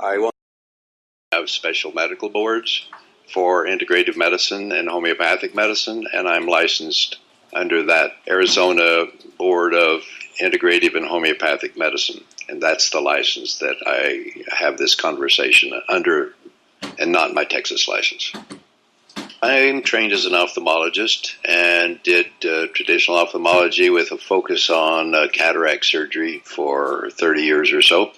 I want to have special medical boards for integrative medicine and homeopathic medicine, and I'm licensed under that Arizona Board of Integrative and Homeopathic Medicine, and that's the license that I have this conversation under, and not my Texas license. I'm trained as an ophthalmologist and did traditional ophthalmology with a focus on cataract surgery for 30 years or so.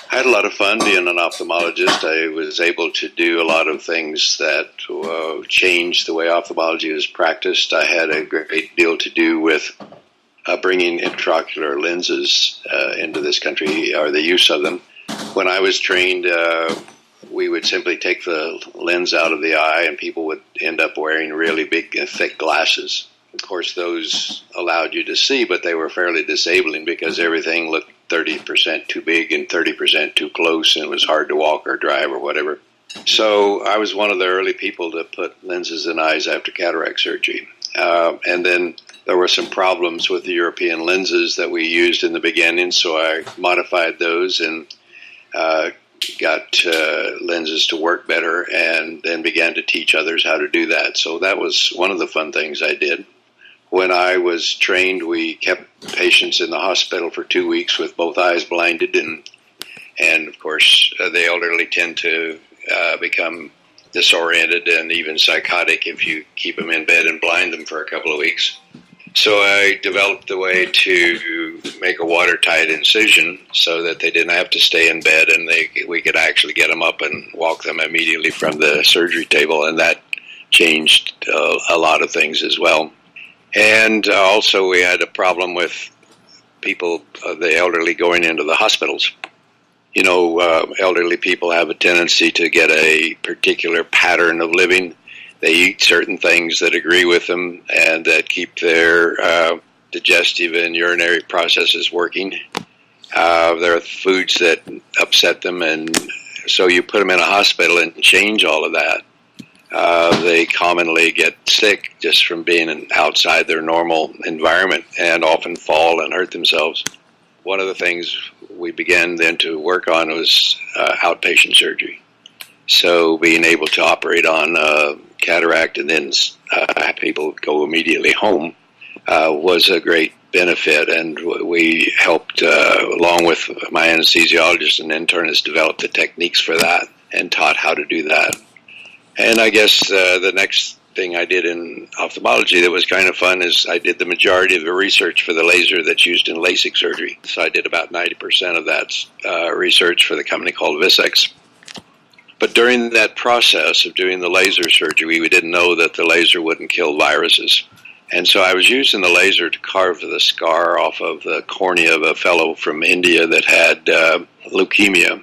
I had a lot of fun being an ophthalmologist. I was able to do a lot of things that changed the way ophthalmology is practiced. I had a great deal to do with bringing intraocular lenses into this country, or the use of them. When I was trained, we would simply take the lens out of the eye, and people would end up wearing really big, thick glasses. Of course, those allowed you to see, but they were fairly disabling because everything looked 30% too big and 30% too close, and it was hard to walk or drive or whatever. So I was one of the early people to put lenses in eyes after cataract surgery. And then there were some problems with the European lenses that we used in the beginning, so I modified those and got lenses to work better, and then began to teach others how to do that. So that was one of the fun things I did. When I was trained, we kept patients in the hospital for 2 weeks with both eyes blinded, and of course, the elderly tend to become disoriented and even psychotic if you keep them in bed and blind them for a couple of weeks. So I developed a way to make a watertight incision so that they didn't have to stay in bed, and we could actually get them up and walk them immediately from the surgery table, and that changed a lot of things as well. And also we had a problem with people, the elderly, going into the hospitals. You know, elderly people have a tendency to get a particular pattern of living. They eat certain things that agree with them and that keep their digestive and urinary processes working. There are foods that upset them, and so you put them in a hospital and change all of that. They commonly get sick just from being outside their normal environment and often fall and hurt themselves. One of the things we began then to work on was outpatient surgery. So being able to operate on cataract and then have people go immediately home was a great benefit, and we helped, along with my anesthesiologist and internist, develop the techniques for that and taught how to do that. And I guess the next thing I did in ophthalmology that was kind of fun is I did the majority of the research for the laser that's used in LASIK surgery. So I did about 90% of that research for the company called WITCHCRAFT. But during that process of doing the laser surgery, we didn't know that the laser wouldn't kill viruses. And so I was using the laser to carve the scar off of the cornea of a fellow from India that had leukemia.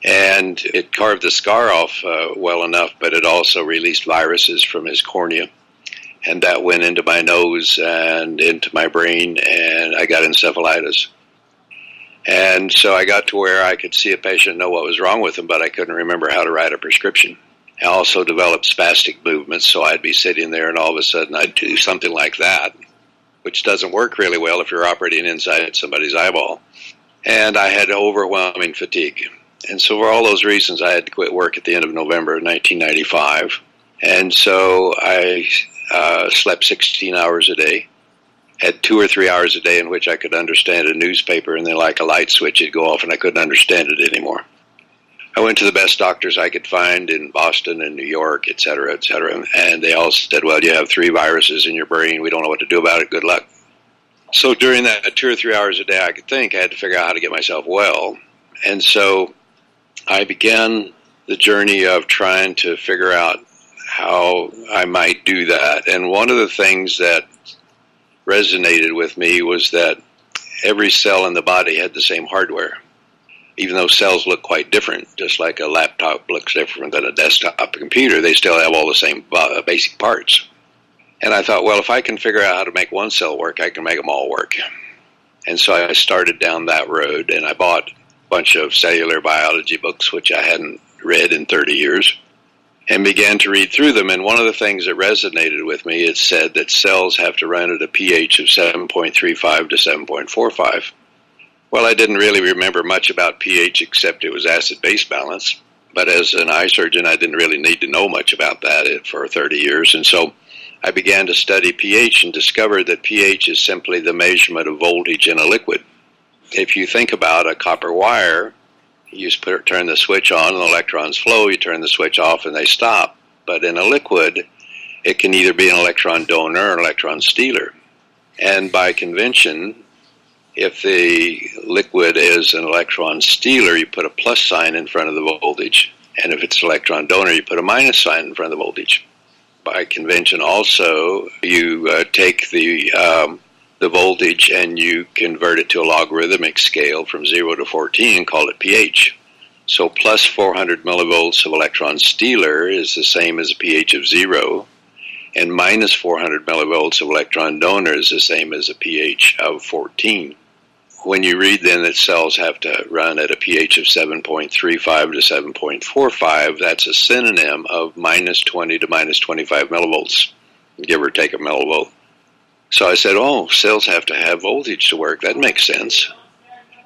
And it carved the scar off well enough, but it also released viruses from his cornea. And that went into my nose and into my brain, and I got encephalitis. And so I got to where I could see a patient, know what was wrong with him, but I couldn't remember how to write a prescription. I also developed spastic movements, so I'd be sitting there and all of a sudden I'd do something like that, which doesn't work really well if you're operating inside somebody's eyeball. And I had overwhelming fatigue. And so for all those reasons, I had to quit work at the end of November 1995. And so I slept 16 hours a day, had 2 or 3 hours a day in which I could understand a newspaper, and then like a light switch, it'd go off and I couldn't understand it anymore. I went to the best doctors I could find in Boston and New York, et cetera, and they all said, well, you have 3 viruses in your brain. We don't know what to do about it. Good luck. So during that 2 or 3 hours a day I could think, I had to figure out how to get myself well. And so I began the journey of trying to figure out how I might do that. And one of the things that resonated with me was that every cell in the body had the same hardware. Even though cells look quite different, just like a laptop looks different than a desktop computer, they still have all the same basic parts. And I thought, well, if I can figure out how to make one cell work, I can make them all work. And so I started down that road, and I bought bunch of cellular biology books, which I hadn't read in 30 years, and began to read through them. And one of the things that resonated with me, it said that cells have to run at a pH of 7.35 to 7.45. Well, I didn't really remember much about pH except it was acid-base balance. But as an eye surgeon, I didn't really need to know much about that for 30 years. And so I began to study pH and discovered that pH is simply the measurement of voltage in a liquid. If you think about a copper wire, you just turn the switch on and the electrons flow, you turn the switch off and they stop. But in a liquid, it can either be an electron donor or an electron stealer. And by convention, if the liquid is an electron stealer, you put a plus sign in front of the voltage. And if it's an electron donor, you put a minus sign in front of the voltage. By convention also, you take the voltage and you convert it to a logarithmic scale from 0 to 14 and call it pH. So plus 400 millivolts of electron stealer is the same as a pH of 0. And minus 400 millivolts of electron donor is the same as a pH of 14. When you read then that cells have to run at a pH of 7.35 to 7.45, that's a synonym of minus 20 to minus 25 millivolts, give or take a millivolt. So I said, oh, cells have to have voltage to work. That makes sense.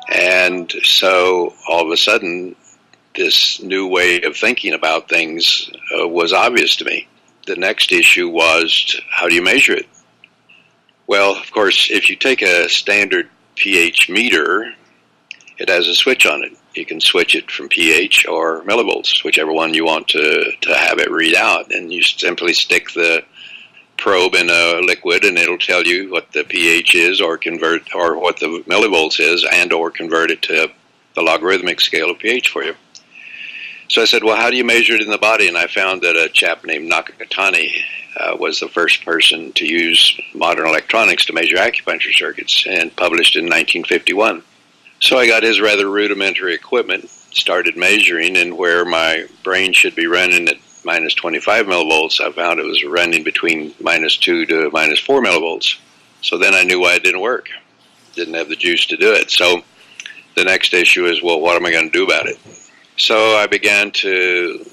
And so all of a sudden, this new way of thinking about things was obvious to me. The next issue was, how do you measure it? Well, of course, if you take a standard pH meter, it has a switch on it. You can switch it from pH or millivolts, whichever one you want to have it read out. And you simply stick the probe in a liquid and it'll tell you what the pH is or what the millivolts is and or convert it to the logarithmic scale of pH for you. So I said, well, how do you measure it in the body? And I found that a chap named Nakatani was the first person to use modern electronics to measure acupuncture circuits, and published in 1951. So I got his rather rudimentary equipment, started measuring, and where my brain should be running at minus 25 millivolts, I found it was running between minus 2 to minus 4 millivolts. So then I knew why it didn't work. Didn't have the juice to do it. So the next issue is, well, what am I going to do about it? So I began to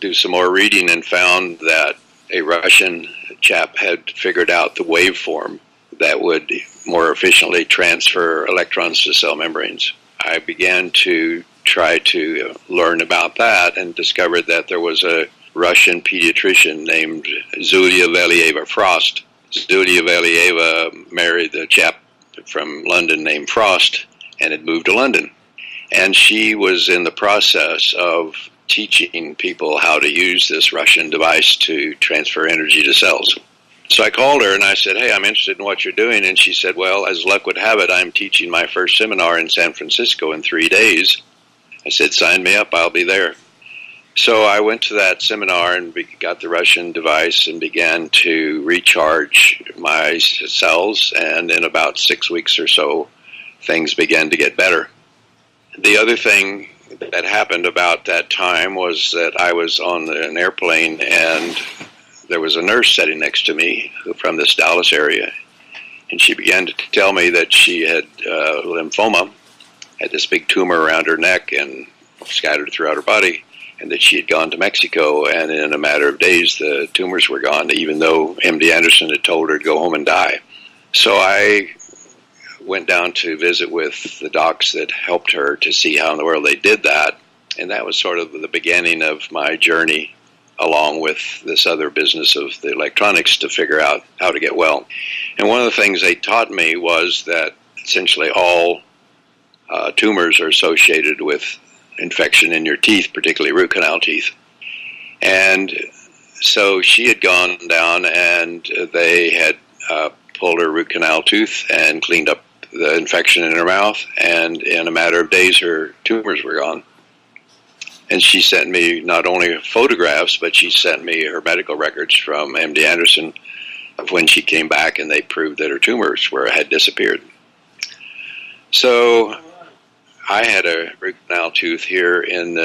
do some more reading and found that a Russian chap had figured out the waveform that would more efficiently transfer electrons to cell membranes. I began to try to learn about that and discovered that there was a Russian pediatrician named Zulia Valieva Frost. Zulia Valieva married a chap from London named Frost and had moved to London. And she was in the process of teaching people how to use this Russian device to transfer energy to cells. So I called her and I said, hey, I'm interested in what you're doing. And she said, well, as luck would have it, I'm teaching my first seminar in San Francisco in 3 days. I said, sign me up, I'll be there. So I went to that seminar and got the Russian device and began to recharge my cells. And in about 6 weeks or so, things began to get better. The other thing that happened about that time was that I was on an airplane and there was a nurse sitting next to me from this Dallas area. And she began to tell me that she had lymphoma, had this big tumor around her neck and scattered throughout her body, and that she had gone to Mexico, and in a matter of days the tumors were gone, even though MD Anderson had told her to go home and die. So I went down to visit with the docs that helped her to see how in the world they did that, and that was sort of the beginning of my journey along with this other business of the electronics to figure out how to get well. And one of the things they taught me was that essentially all tumors are associated with infection in your teeth, particularly root canal teeth. And so she had gone down and they had pulled her root canal tooth and cleaned up the infection in her mouth, and in a matter of days her tumors were gone. And she sent me not only photographs, but she sent me her medical records from MD Anderson of when she came back, and they proved that her tumors had disappeared. So I had a root canal tooth here in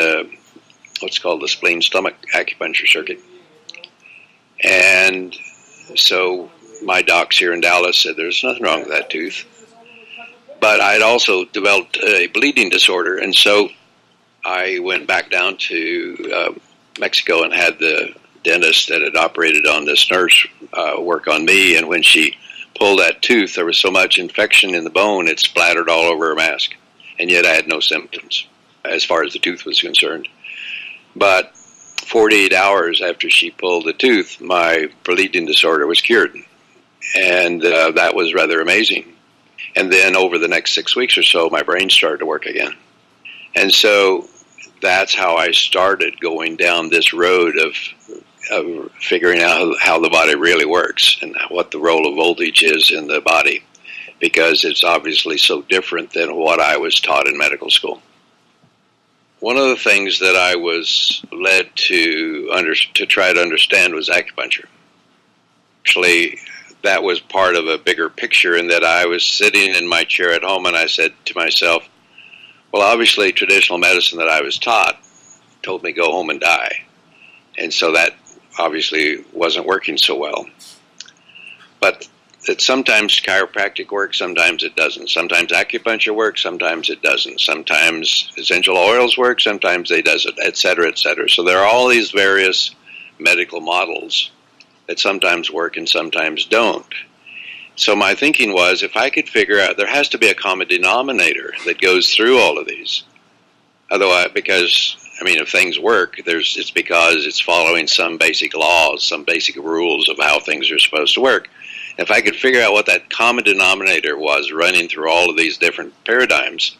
what's called the spleen stomach acupuncture circuit. And so my docs here in Dallas said there's nothing wrong with that tooth. But I'd also developed a bleeding disorder, and so I went back down to Mexico and had the dentist that had operated on this nurse work on me, and when she pulled that tooth, there was so much infection in the bone, it splattered all over her mask. And yet I had no symptoms as far as the tooth was concerned. But 48 hours after she pulled the tooth, my bleeding disorder was cured. And that was rather amazing. And then over the next 6 weeks or so, my brain started to work again. And so that's how I started going down this road of figuring out how the body really works and what the role of voltage is in the body, because it's obviously so different than what I was taught in medical school. One of the things that I was led to try to understand was acupuncture. Actually, that was part of a bigger picture in that I was sitting in my chair at home and I said to myself, well, obviously traditional medicine that I was taught told me go home and die. And so that obviously wasn't working so well. But that sometimes chiropractic works, sometimes it doesn't. Sometimes acupuncture works, sometimes it doesn't. Sometimes essential oils work, sometimes they doesn't, et cetera, et cetera. So there are all these various medical models that sometimes work and sometimes don't. So my thinking was, if I could figure out, there has to be a common denominator that goes through all of these. Otherwise, because, I mean, if things work, it's because it's following some basic laws, some basic rules of how things are supposed to work. If I could figure out what that common denominator was running through all of these different paradigms,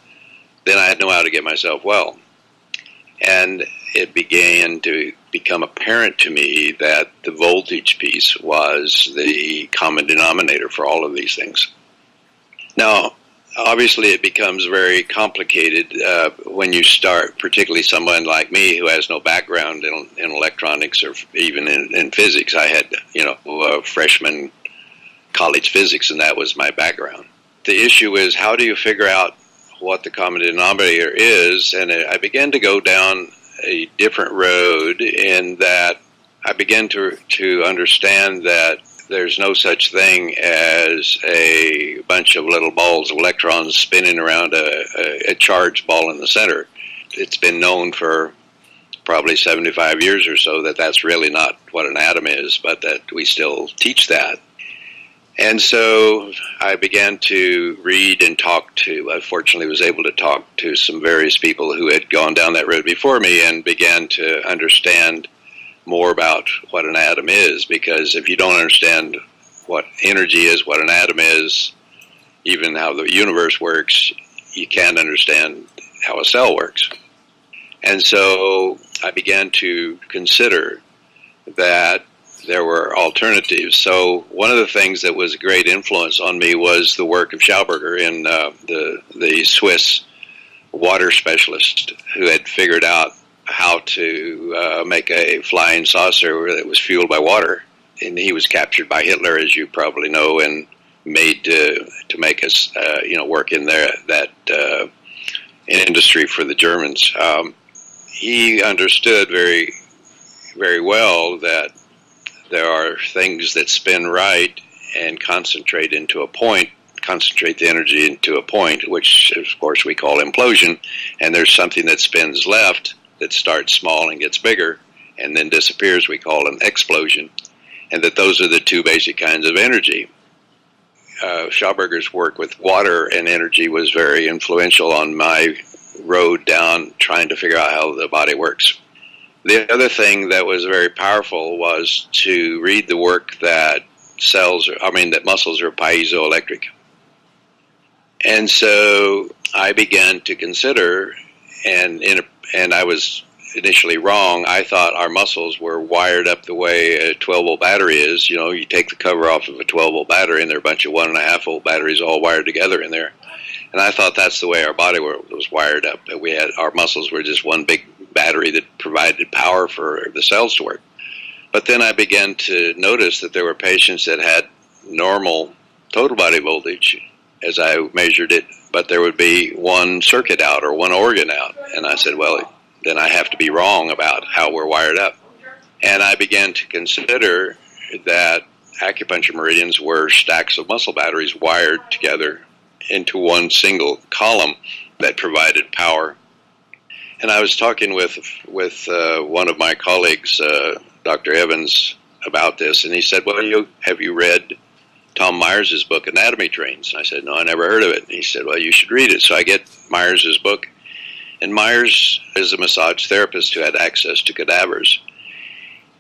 then I'd know how to get myself well. And it began to become apparent to me that the voltage piece was the common denominator for all of these things. Now, obviously it becomes very complicated when you start, particularly someone like me who has no background in electronics or even in physics. I had, freshman college physics, and that was my background. The issue is, how do you figure out what the common denominator is? And I began to go down a different road in that I began to understand that there's no such thing as a bunch of little balls of electrons spinning around a charged ball in the center. It's been known for probably 75 years or so that that's really not what an atom is, but that we still teach that. And so I began to read and I fortunately was able to talk to some various people who had gone down that road before me and began to understand more about what an atom is, because if you don't understand what energy is, what an atom is, even how the universe works, you can't understand how a cell works. And so I began to consider that there were alternatives. So one of the things that was a great influence on me was the work of Schauberger, in the Swiss water specialist who had figured out how to make a flying saucer that was fueled by water. And he was captured by Hitler, as you probably know, and made to make us work in that industry for the Germans. He understood very, very well that there are things that spin right and concentrate the energy into a point, which of course we call implosion, and there's something that spins left that starts small and gets bigger and then disappears, we call an explosion, and that those are the two basic kinds of energy. Schauberger's work with water and energy was very influential on my road down trying to figure out how the body works. The other thing that was very powerful was to read the work that muscles are piezoelectric. And so I began to consider, and I was initially wrong. I thought our muscles were wired up the way a 12-volt battery is. You take the cover off of a 12-volt battery, and there are a bunch of 1.5-volt batteries all wired together in there. And I thought that's the way our body was wired up, that our muscles were just one big battery that provided power for the cells to work. But then I began to notice that there were patients that had normal total body voltage as I measured it, but there would be one circuit out or one organ out. And I said, well, then I have to be wrong about how we're wired up. And I began to consider that acupuncture meridians were stacks of muscle batteries wired together into one single column that provided power. And I was talking with one of my colleagues, Dr. Evans, about this, and he said, well, have you read Tom Myers's book, Anatomy Trains. I said, no, I never heard of it. And he said, well, you should read it. So I get Myers's book. And Myers is a massage therapist who had access to cadavers.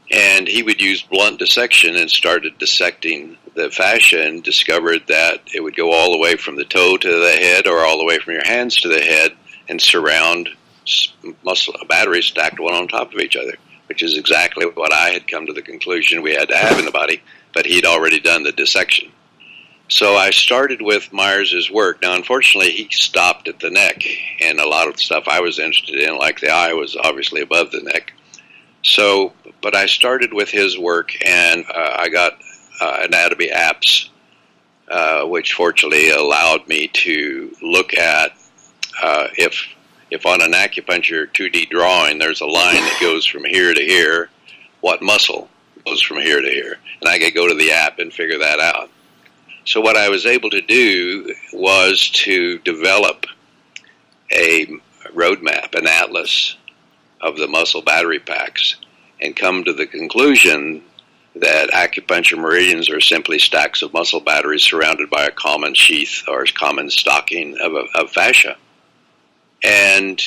And he would use blunt dissection and started dissecting the fascia and discovered that it would go all the way from the toe to the head or all the way from your hands to the head and surround muscle batteries stacked one on top of each other, which is exactly what I had come to the conclusion we had to have in the body, but he'd already done the dissection. So I started with Myers's work. Now, unfortunately, he stopped at the neck, and a lot of the stuff I was interested in, like the eye, was obviously above the neck. So, but I started with his work, and I got anatomy apps, which fortunately allowed me to look at if on an acupuncture 2D drawing there's a line that goes from here to here, what muscle goes from here to here? And I could go to the app and figure that out. So what I was able to do was to develop a roadmap, an atlas of the muscle battery packs, and come to the conclusion that acupuncture meridians are simply stacks of muscle batteries surrounded by a common sheath or common stocking of fascia. And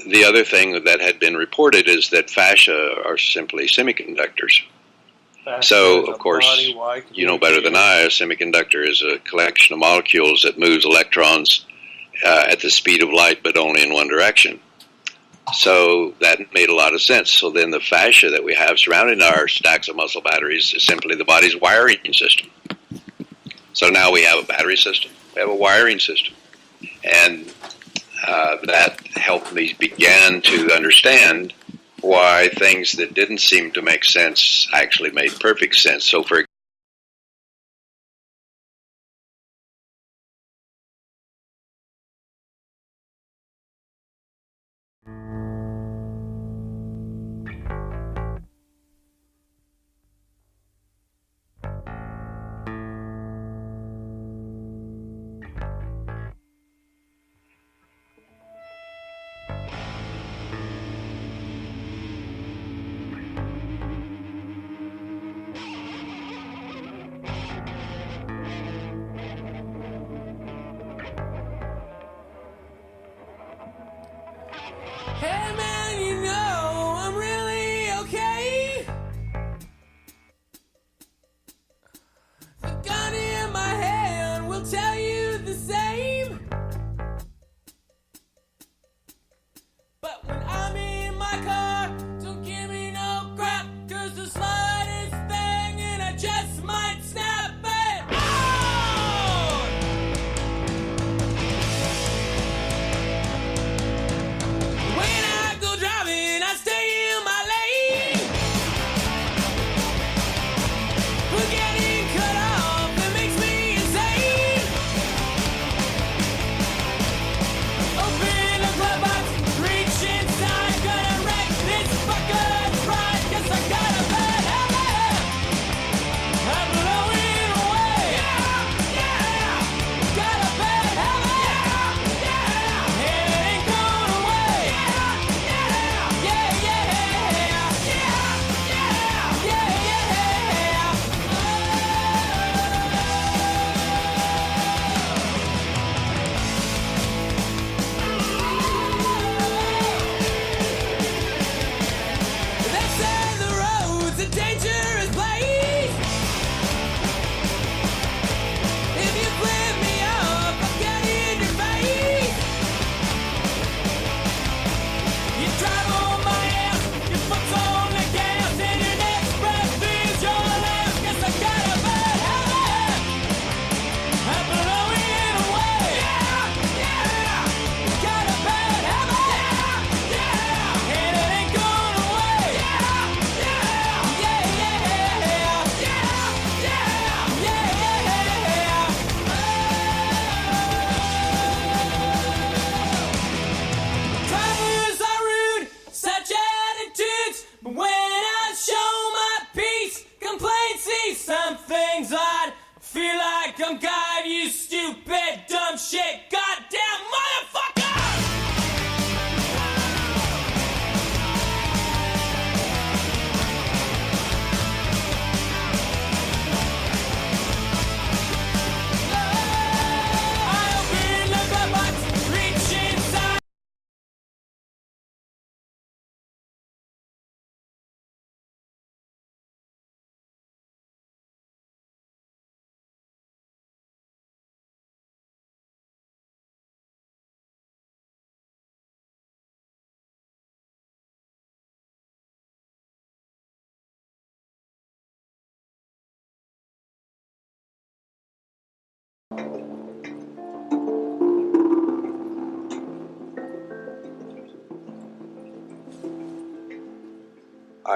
the other thing that had been reported is that fascia are simply semiconductors. So, of course, you know better than I, a semiconductor is a collection of molecules that moves electrons at the speed of light, but only in one direction. So that made a lot of sense. So then the fascia that we have surrounding our stacks of muscle batteries is simply the body's wiring system. So now we have a battery system. We have a wiring system. And that helped me begin to understand why things that didn't seem to make sense actually made perfect sense. So for Hey man, you know I'm really okay. The gun in my hand will tell you the same. But when I'm in my car, don't give me no crap, 'cause the slightest thing and I just might snap it out. When I go driving, I stay in my lane. But getting cut off, it makes me insane. Open the glove box, reach inside, gonna wreck this fucker's pride. Guess I got a bad habit. I'm blowing away. Yeah. Got a bad habit. Yeah. And it ain't going away. They say the road's a dangerous place. If you flip me up, I'll get in your face. You drive on my ass, your foot's on the gas, and your next breath is your last. Guess I got a bad habit. I'm blowing away. Got a bad habit. And it ain't going away. Drivers are rude, such attitudes. But when I show my peace, complaints see some things odd. Feel like I'm God, you stupid, dumb shit, goddamn motherfucker! I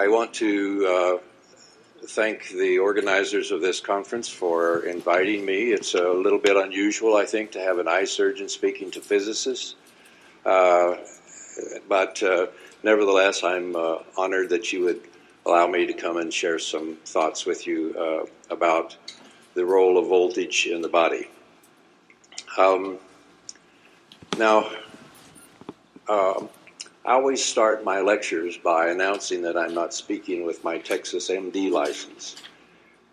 want to thank the organizers of this conference for inviting me. It's a little bit unusual, I think, to have an eye surgeon speaking to physicists. But nevertheless, I'm honored that you would allow me to come and share some thoughts with you about the role of voltage in the body. I always start my lectures by announcing that I'm not speaking with my Texas MD license.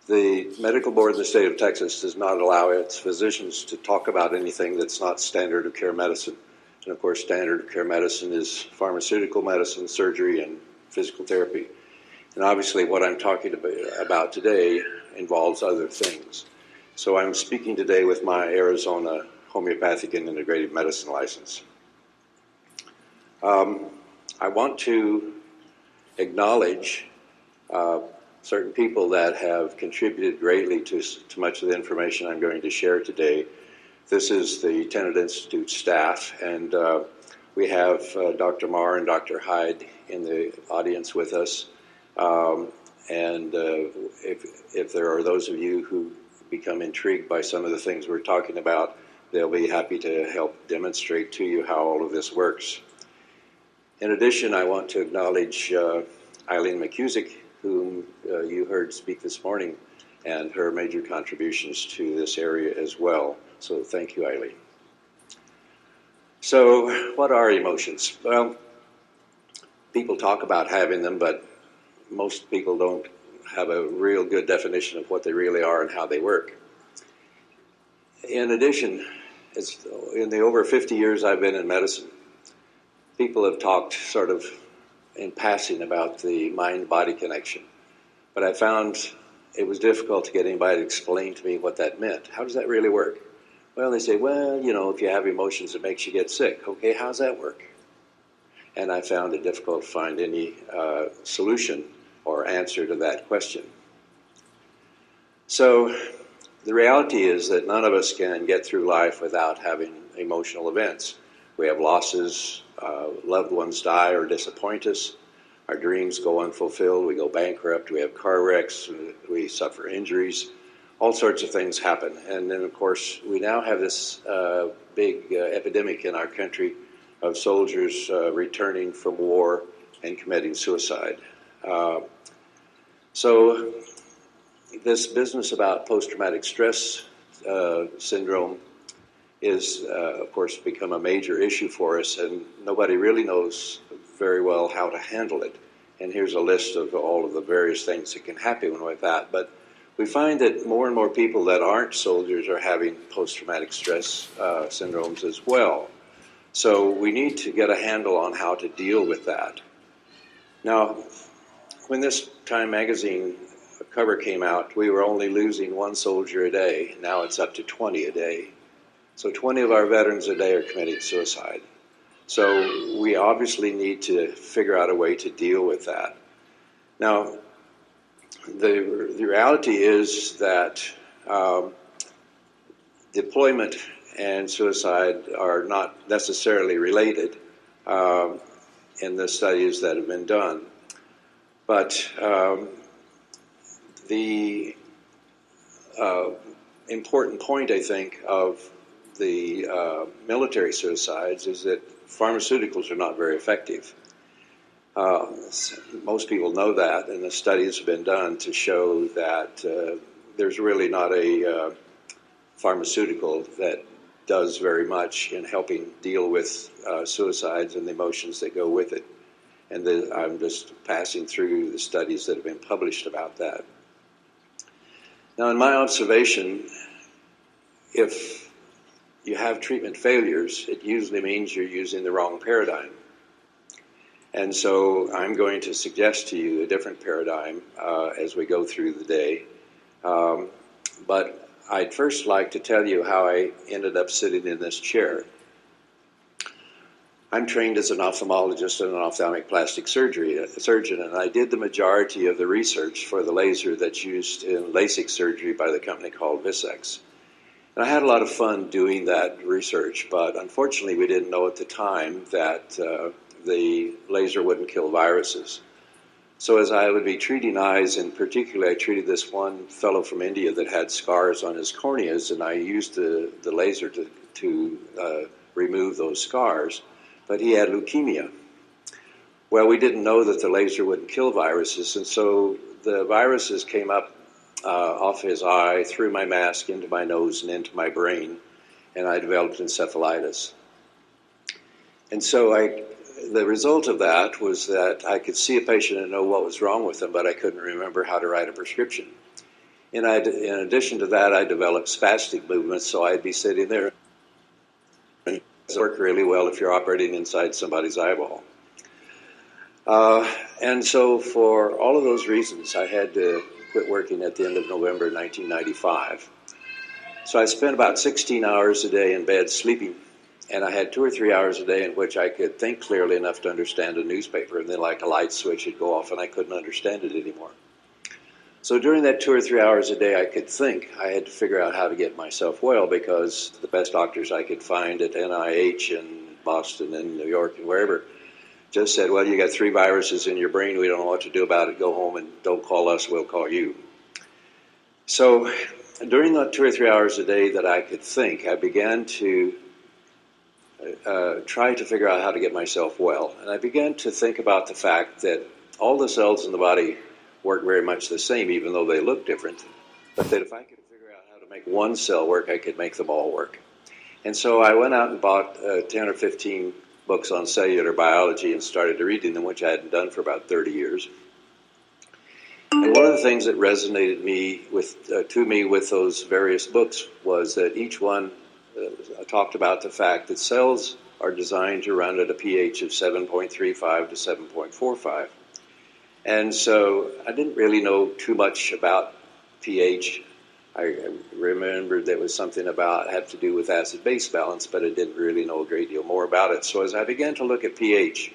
The medical board of the state of Texas does not allow its physicians to talk about anything that's not standard of care medicine. And of course, standard of care medicine is pharmaceutical medicine, surgery, and physical therapy. And obviously what I'm talking about today involves other things. So I'm speaking today with my Arizona homeopathic and integrative medicine license. I want to acknowledge certain people that have contributed greatly to much of the information I'm going to share today. This is the Tenet Institute staff, and we have Dr. Marr and Dr. Hyde in the audience with us. If there are those of you who become intrigued by some of the things we're talking about, they'll be happy to help demonstrate to you how all of this works. In addition, I want to acknowledge Eileen McCusick, whom you heard speak this morning, and her major contributions to this area as well. So thank you, Eileen. So what are emotions? Well, people talk about having them, but most people don't have a real good definition of what they really are and how they work. In addition, in the over 50 years I've been in medicine, people have talked sort of in passing about the mind-body connection, but I found it was difficult to get anybody to explain to me what that meant. How does that really work? Well, they say, well, you know, if you have emotions, it makes you get sick. Okay, how's that work? And I found it difficult to find any solution or answer to that question. So the reality is that none of us can get through life without having emotional events. We have losses, loved ones die or disappoint us, our dreams go unfulfilled, we go bankrupt, we have car wrecks, we suffer injuries, all sorts of things happen. And then, of course, we now have this big epidemic in our country of soldiers returning from war and committing suicide. So this business about post-traumatic stress syndrome is, of course, become a major issue for us, and nobody really knows very well how to handle it. And here's a list of all of the various things that can happen with that. But we find that more and more people that aren't soldiers are having post-traumatic stress syndromes as well. So we need to get a handle on how to deal with that. Now, when this Time magazine cover came out, we were only losing one soldier a day. Now it's up to 20 a day. So 20 of our veterans a day are committing suicide. So we obviously need to figure out a way to deal with that. Now, the reality is that deployment and suicide are not necessarily related in the studies that have been done. But the important point, I think, of the military suicides is that pharmaceuticals are not very effective. Most people know that, and the studies have been done to show that there's really not a pharmaceutical that does very much in helping deal with suicides and the emotions that go with it. And I'm just passing through the studies that have been published about that. Now, in my observation, if you have treatment failures, it usually means you're using the wrong paradigm. And so I'm going to suggest to you a different paradigm as we go through the day. But I'd first like to tell you how I ended up sitting in this chair. I'm trained as an ophthalmologist and an ophthalmic plastic surgeon, and I did the majority of the research for the laser that's used in LASIK surgery by the company called WITCHCRAFT. And I had a lot of fun doing that research, but unfortunately we didn't know at the time that the laser wouldn't kill viruses. So as I would be treating eyes, and particularly I treated this one fellow from India that had scars on his corneas, and I used the laser to remove those scars, but he had leukemia. Well, we didn't know that the laser wouldn't kill viruses, and so the viruses came up off his eye, through my mask, into my nose, and into my brain, and I developed encephalitis. And so the result of that was that I could see a patient and know what was wrong with them, but I couldn't remember how to write a prescription. And in addition to that, I developed spastic movements, so I'd be sitting there. It works really well if you're operating inside somebody's eyeball. And so for all of those reasons, I had to quit working at the end of November 1995. So I spent about 16 hours a day in bed sleeping, and I had 2 or 3 hours a day in which I could think clearly enough to understand a newspaper, and then like a light switch would go off and I couldn't understand it anymore. So during that 2 or 3 hours a day I could think, I had to figure out how to get myself well, because the best doctors I could find at NIH in Boston and New York and wherever just said, well, you got 3 viruses in your brain, we don't know what to do about it, go home and don't call us, we'll call you. So during that 2 or 3 hours a day that I could think, I began to try to figure out how to get myself well. And I began to think about the fact that all the cells in the body work very much the same, even though they look different, but that if I could figure out how to make one cell work, I could make them all work. And so I went out and bought 10 or 15 books on cellular biology and started reading them, which I hadn't done for about 30 years. And one of the things that resonated to me with those various books was that each one talked about the fact that cells are designed to run at a pH of 7.35 to 7.45. And so I didn't really know too much about pH. I remembered there was something had to do with acid-base balance, but I didn't really know a great deal more about it. So as I began to look at pH,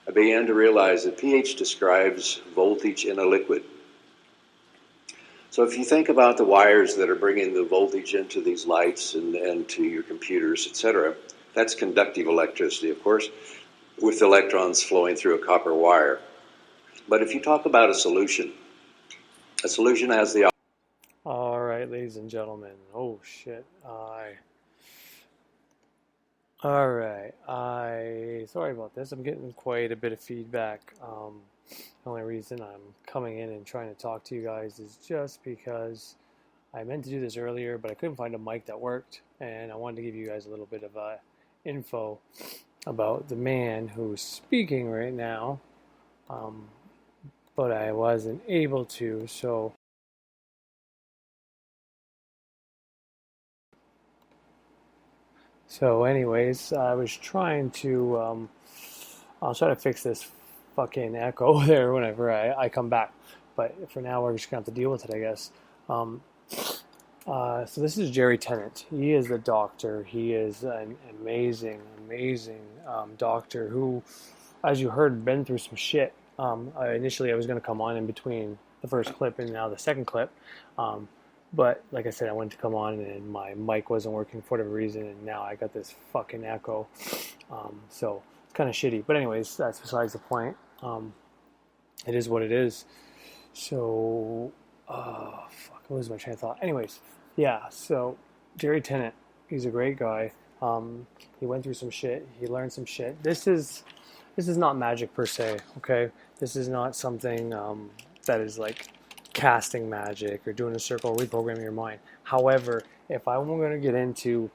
I began to realize that pH describes voltage in a liquid. So if you think about the wires that are bringing the voltage into these lights and to your computers, etc., that's conductive electricity, of course, with electrons flowing through a copper wire. But if you talk about a solution has the... All right, ladies and gentlemen. Oh, shit. All right. Sorry about this. I'm getting quite a bit of feedback. The only reason I'm coming in and trying to talk to you guys is just because I meant to do this earlier, but I couldn't find a mic that worked, and I wanted to give you guys a little bit of info about the man who's speaking right now, but I wasn't able to, so... So anyways, I was trying to, I'll try to fix this fucking echo there whenever I come back. But for now, we're just going to have to deal with it, I guess. So this is Jerry Tennant. He is a doctor. He is an amazing doctor who, as you heard, been through some shit. Initially, I was going to come on in between the first clip and now the second clip. But like I said, I wanted to come on and my mic wasn't working for whatever reason, and now I got this fucking echo. So it's kind of shitty. But anyways, that's besides the point. It is what it is. So, fuck, what was my train of thought? Anyways, yeah, so Jerry Tennant, he's a great guy. He went through some shit. He learned some shit. This is not magic per se, okay? This is not something that is like casting magic or doing a circle or reprogramming your mind. However, if I were going to get into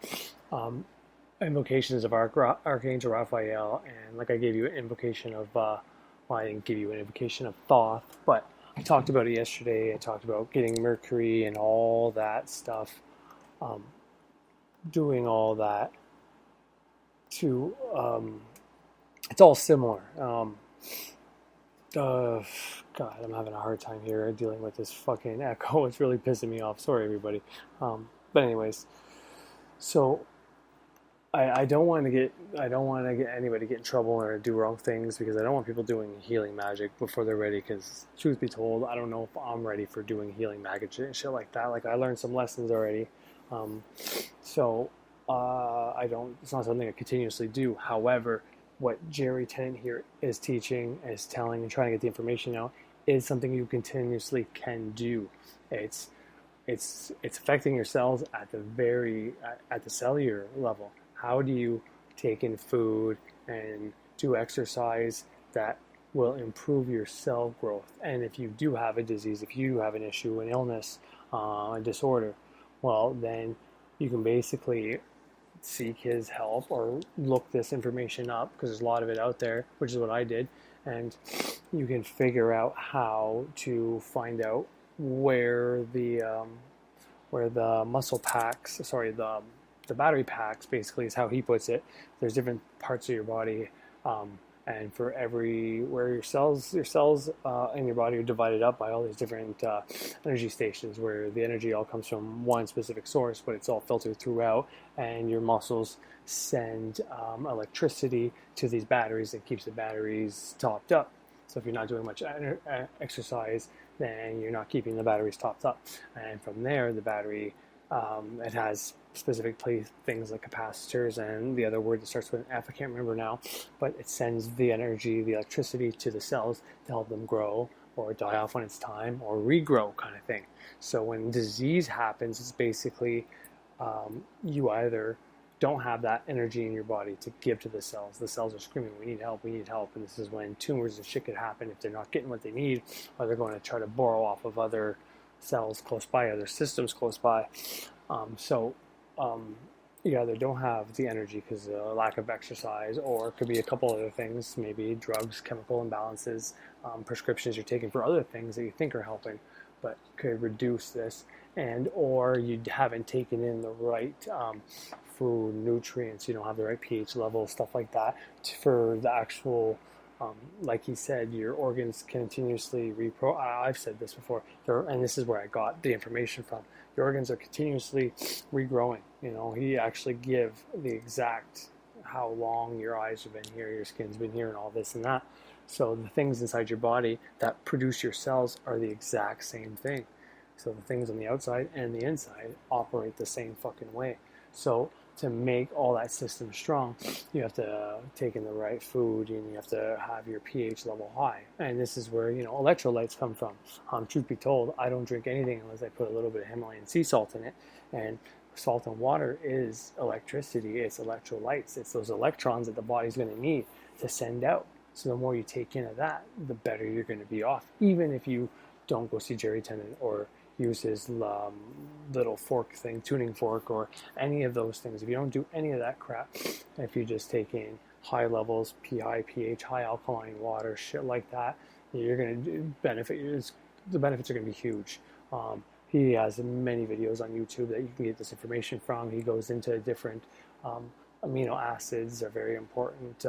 invocations of Archangel Raphael, and like I gave you an invocation of, well, I didn't give you an invocation of Thoth, but I talked about it yesterday. I talked about getting Mercury and all that stuff, doing all that to, it's all similar. God, I'm having a hard time here dealing with this fucking echo. It's really pissing me off. Sorry, everybody. But anyways, so I don't want to get anybody get in trouble or do wrong things, because I don't want people doing healing magic before they're ready. Because truth be told, I don't know if I'm ready for doing healing magic and shit like that. Like, I learned some lessons already. So I don't. It's not something I continuously do. However, what Jerry Tennant here is teaching, is telling, and trying to get the information out is something you continuously can do. It's it's affecting your cells at at the cellular level. How do you take in food and do exercise that will improve your cell growth? And if you do have a disease, if you have an issue, an illness, a disorder, well, then you can basically seek his help or look this information up, because there's a lot of it out there, which is what I did, and you can figure out how to find out where the muscle packs, sorry, the battery packs, basically, is how he puts it. There's different parts of your body, and for where your cells in your body are divided up by all these different energy stations, where the energy all comes from one specific source, but it's all filtered throughout, and your muscles send electricity to these batteries that keeps the batteries topped up. So if you're not doing much exercise, then you're not keeping the batteries topped up. And from there, the battery, it has specific things like capacitors, and the other word that starts with an F, I can't remember now, but it sends the energy, the electricity to the cells to help them grow or die off when it's time, or regrow, kind of thing. So when disease happens, it's basically you either don't have that energy in your body to give to the cells. The cells are screaming, we need help, we need help. And this is when tumors and shit could happen if they're not getting what they need, or they're going to try to borrow off of other cells close by, other systems close by. You either don't have the energy because of lack of exercise, or it could be a couple other things, maybe drugs, chemical imbalances, prescriptions you're taking for other things that you think are helping, but could reduce this, and or you haven't taken in the right food, nutrients, you don't have the right pH level, stuff like that, for the actual, like he said, your organs continuously I've said this before, and this is where I got the information from. Your organs are continuously regrowing. You know, he actually give the exact how long your eyes have been here, your skin's been here, and all this and that. So the things inside your body that produce your cells are the exact same thing. So the things on the outside and the inside operate the same fucking way. So to make all that system strong, you have to take in the right food, and you have to have your pH level high. And this is where, you know, electrolytes come from. Truth be told, I don't drink anything unless I put a little bit of Himalayan sea salt in it. And salt and water is electricity, it's electrolytes, it's those electrons that the body's going to need to send out. So the more you take in of that, the better you're going to be off, even if you don't go see Jerry Tennant or use his little fork thing, tuning fork, or any of those things. If you don't do any of that crap, if you just take in high levels, pH, high alkaline water, shit like that, you're going to benefit. The benefits are going to be huge. He has many videos on YouTube that you can get this information from. He goes into different amino acids are very important,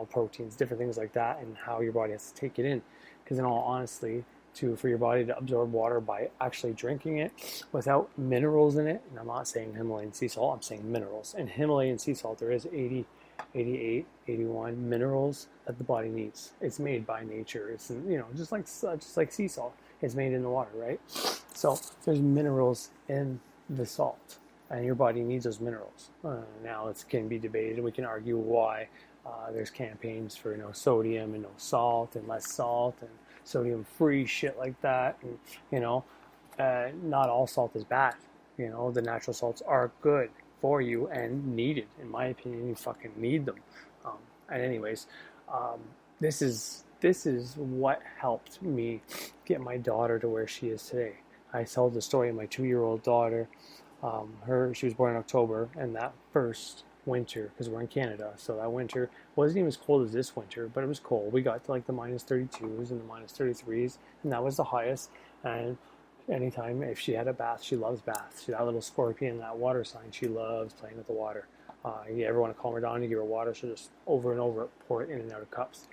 proteins, different things like that, and how your body has to take it in. Because in all honesty, for your body to absorb water by actually drinking it without minerals in it, and I'm not saying Himalayan sea salt, I'm saying minerals. In Himalayan sea salt, there is 80, 88, 81 minerals that the body needs. It's made by nature. It's, just like sea salt. It's made in the water, right? So there's minerals in the salt, and your body needs those minerals. Now it can be debated. We can argue why there's campaigns for sodium and no salt and less salt and sodium-free shit like that. And not all salt is bad. The natural salts are good for you and needed. In my opinion, you fucking need them. And anyways, this is what helped me get my daughter to where she is today. I told the story of my 2-year-old daughter. She was born in October, and that first winter, because we're in Canada, so that winter wasn't even as cold as this winter, but it was cold. We got to like the minus 32s and the minus 33s, and that was the highest. And anytime, if she had a bath, she loves baths. She's that little scorpion, that water sign. She loves playing with the water. You ever want to calm her down, you give her water, she'll just over and over pour it in and out of cups.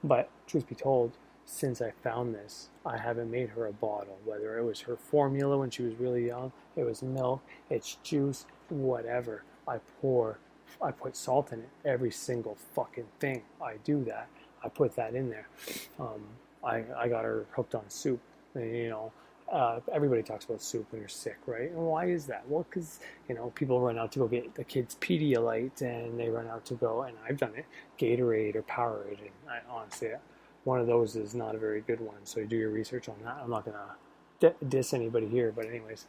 But truth be told, since I found this, I haven't made her a bottle. Whether it was her formula when she was really young, it was milk, it's juice, whatever. I put salt in it. Every single fucking thing. I do that. I put that in there. I got her hooked on soup. And, everybody talks about soup when you're sick, right? And why is that? Well, because, people run out to go get the kids Pedialyte, and they run out to go, and I've done it, Gatorade or Powerade, and honestly, one of those is not a very good one, so you do your research on that. I'm not going to diss anybody here, but anyways,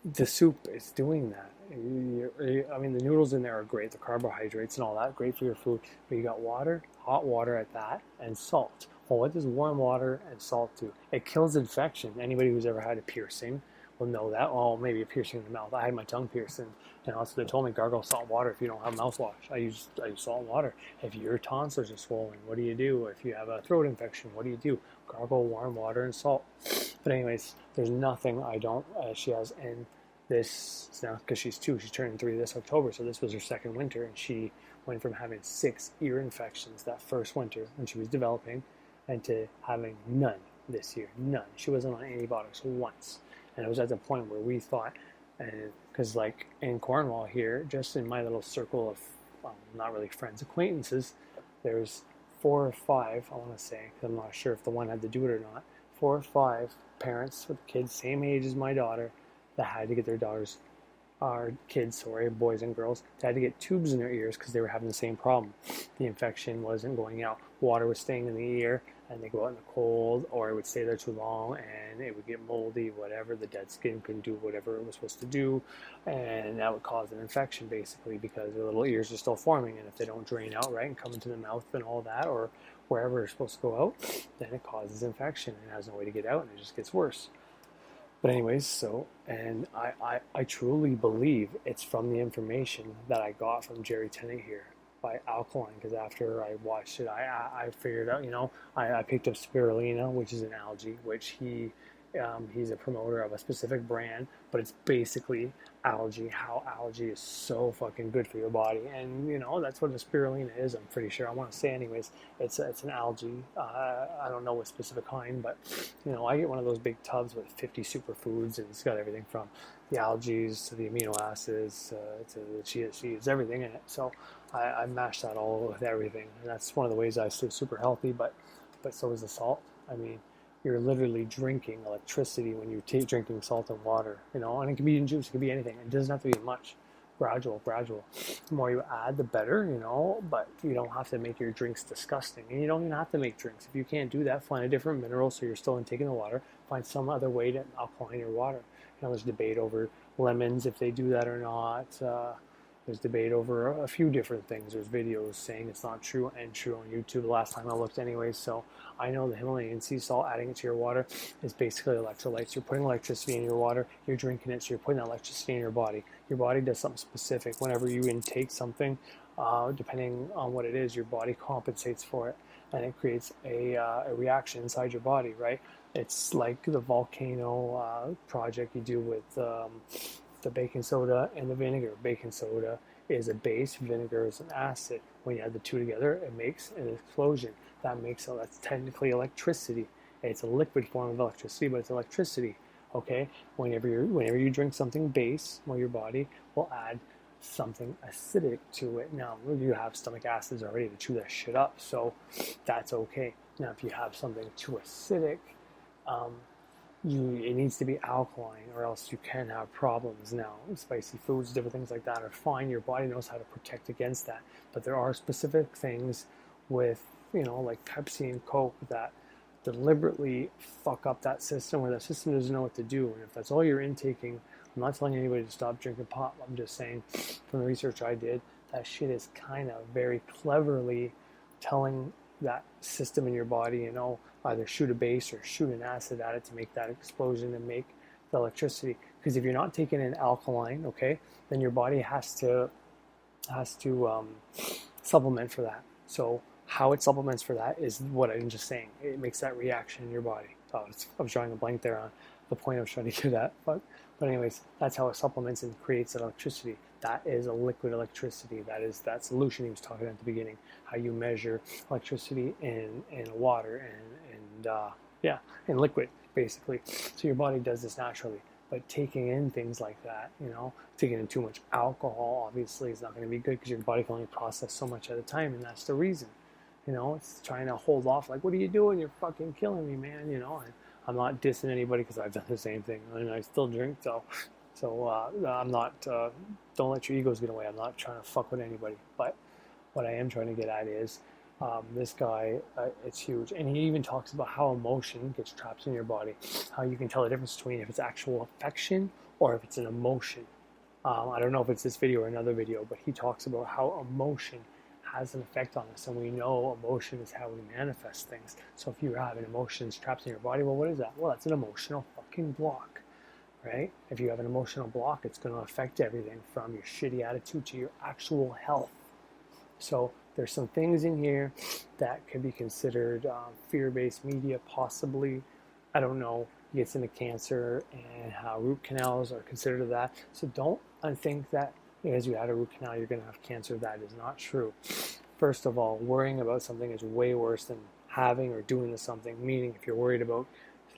the soup is doing that. I mean, the noodles in there are great, the carbohydrates and all that, great for your food, but you got water, hot water at that, and salt. Well, what does warm water and salt do? It kills infection. Anybody who's ever had a piercing will know that. Oh, maybe a piercing in the mouth. I had my tongue pierced, and also they told me gargle salt water if you don't have mouthwash. I use salt and water. If your tonsils are swollen, what do you do? If you have a throat infection, what do you do? Gargle warm water and salt. But anyways, there's nothing I don't. She has in this now because she's 2. She's turning 3 this October, so this was her second winter, and she went from having 6 ear infections that first winter when she was developing, and to having none this year. None. She wasn't on antibiotics once. And it was at the point where we thought, because like in Cornwall here, just in my little circle of not really friends, acquaintances, there's 4 or 5, I want to say, because I'm not sure if the one had to do it or not, 4 or 5 parents with kids same age as my daughter that had to get their kids, boys and girls, they had to get tubes in their ears because they were having the same problem. The infection wasn't going out. Water was staying in the ear, and they go out in the cold, or it would stay there too long, and it would get moldy, whatever. The dead skin couldn't do whatever it was supposed to do, and that would cause an infection, basically, because their little ears are still forming, and if they don't drain out right and come into the mouth and all that, or wherever it's supposed to go out, then it causes infection, and it has no way to get out, and it just gets worse. But anyways, and I truly believe it's from the information that I got from Jerry Tennant here by Alkaline, because after I watched it, I figured out, I picked up spirulina, which is an algae, which he's a promoter of a specific brand, but it's basically algae, how algae is so fucking good for your body. And, that's what a spirulina is, I'm pretty sure. I want to say anyways, it's an algae. I don't know what specific kind, but, I get one of those big tubs with 50 superfoods, and it's got everything from the algae to the amino acids to the chia seeds, everything in it. So I mash that all with everything, and that's one of the ways I stay super healthy, but so is the salt. I mean, you're literally drinking electricity when you're drinking salt and water, and it can be in juice, it can be anything. It doesn't have to be much. Gradual. The more you add, the better, but you don't have to make your drinks disgusting. And you don't even have to make drinks. If you can't do that, find a different mineral so you're still intaking the water. Find some other way to alkaline your water. There's debate over lemons, if they do that or not. There's debate over a few different things. There's videos saying it's not true and true on YouTube the last time I looked anyways. So I know the Himalayan sea salt, adding it to your water, is basically electrolytes. You're putting electricity in your water, you're drinking it, so you're putting that electricity in your body. Your body does something specific. Whenever you intake something, depending on what it is, your body compensates for it, and it creates a reaction inside your body, right? It's like the volcano project you do with the baking soda and the vinegar. Baking soda is a base, vinegar is an acid. When you add the two together, it makes an explosion. That's technically electricity. It's a liquid form of electricity, but it's electricity. Okay? Whenever you drink something base, your body will add something acidic to it. Now, you have stomach acids already to chew that shit up, so that's okay. Now, if you have something too acidic, it needs to be alkaline, or else you can have problems. Now, spicy foods, different things like that are fine. Your body knows how to protect against that. But there are specific things with, like Pepsi and Coke that deliberately fuck up that system, where that system doesn't know what to do. And if that's all you're intaking, I'm not telling anybody to stop drinking pop. I'm just saying, from the research I did, that shit is kind of very cleverly telling that system in your body, either shoot a base or shoot an acid at it to make that explosion and make the electricity. Because if you're not taking an alkaline, okay, then your body has to supplement for that. So how it supplements for that is what I'm just saying. It makes that reaction in your body. I was drawing a blank there on the point I was trying to get at. But anyways, that's how it supplements and creates electricity. That is a liquid electricity. That solution he was talking about at the beginning. How you measure electricity in water and liquid, basically. So your body does this naturally. But taking in things like that, taking in too much alcohol, obviously, is not going to be good, because your body can only process so much at a time, and that's the reason. You know, it's trying to hold off. Like, what are you doing? You're fucking killing me, man. You know, and I'm not dissing anybody because I've done the same thing, and I still drink. So I'm not. Don't let your egos get away. I'm not trying to fuck with anybody. But what I am trying to get at is this guy. It's huge, and he even talks about how emotion gets trapped in your body. How you can tell the difference between if it's actual affection or if it's an emotion. I don't know if it's this video or another video, but he talks about how emotion has an effect on us, and we know emotion is how we manifest things. So if you're having emotions trapped in your body, well, what is that? Well, that's an emotional fucking block, right? If you have an emotional block, it's going to affect everything from your shitty attitude to your actual health. So there's some things in here that could be considered fear-based media, possibly. I don't know. It gets into cancer and how root canals are considered that. So don't think that because you had a root canal, you're going to have cancer. That is not true. First of all, worrying about something is way worse than having or doing something. Meaning, if you're worried about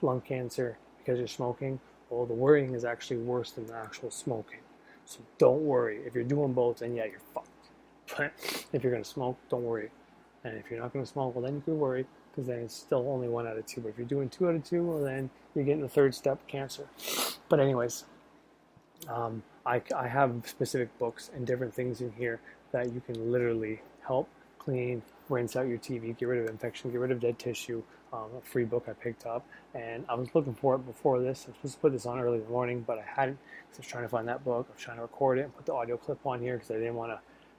lung cancer because you're smoking, well, the worrying is actually worse than the actual smoking. So don't worry. If you're doing both, then yeah, you're fucked. But if you're going to smoke, don't worry. And if you're not going to smoke, well, then you can worry, because then it's still only 1 out of 2. But if you're doing 2 out of 2, well, then you're getting the third step, cancer. But anyways, I have specific books and different things in here that you can literally help clean, rinse out your TV, get rid of infection, get rid of dead tissue. A free book I picked up, and I was looking for it before this. I was supposed to put this on early in the morning, but I hadn't, because I was trying to find that book. I was trying to record it and put the audio clip on here because I didn't want to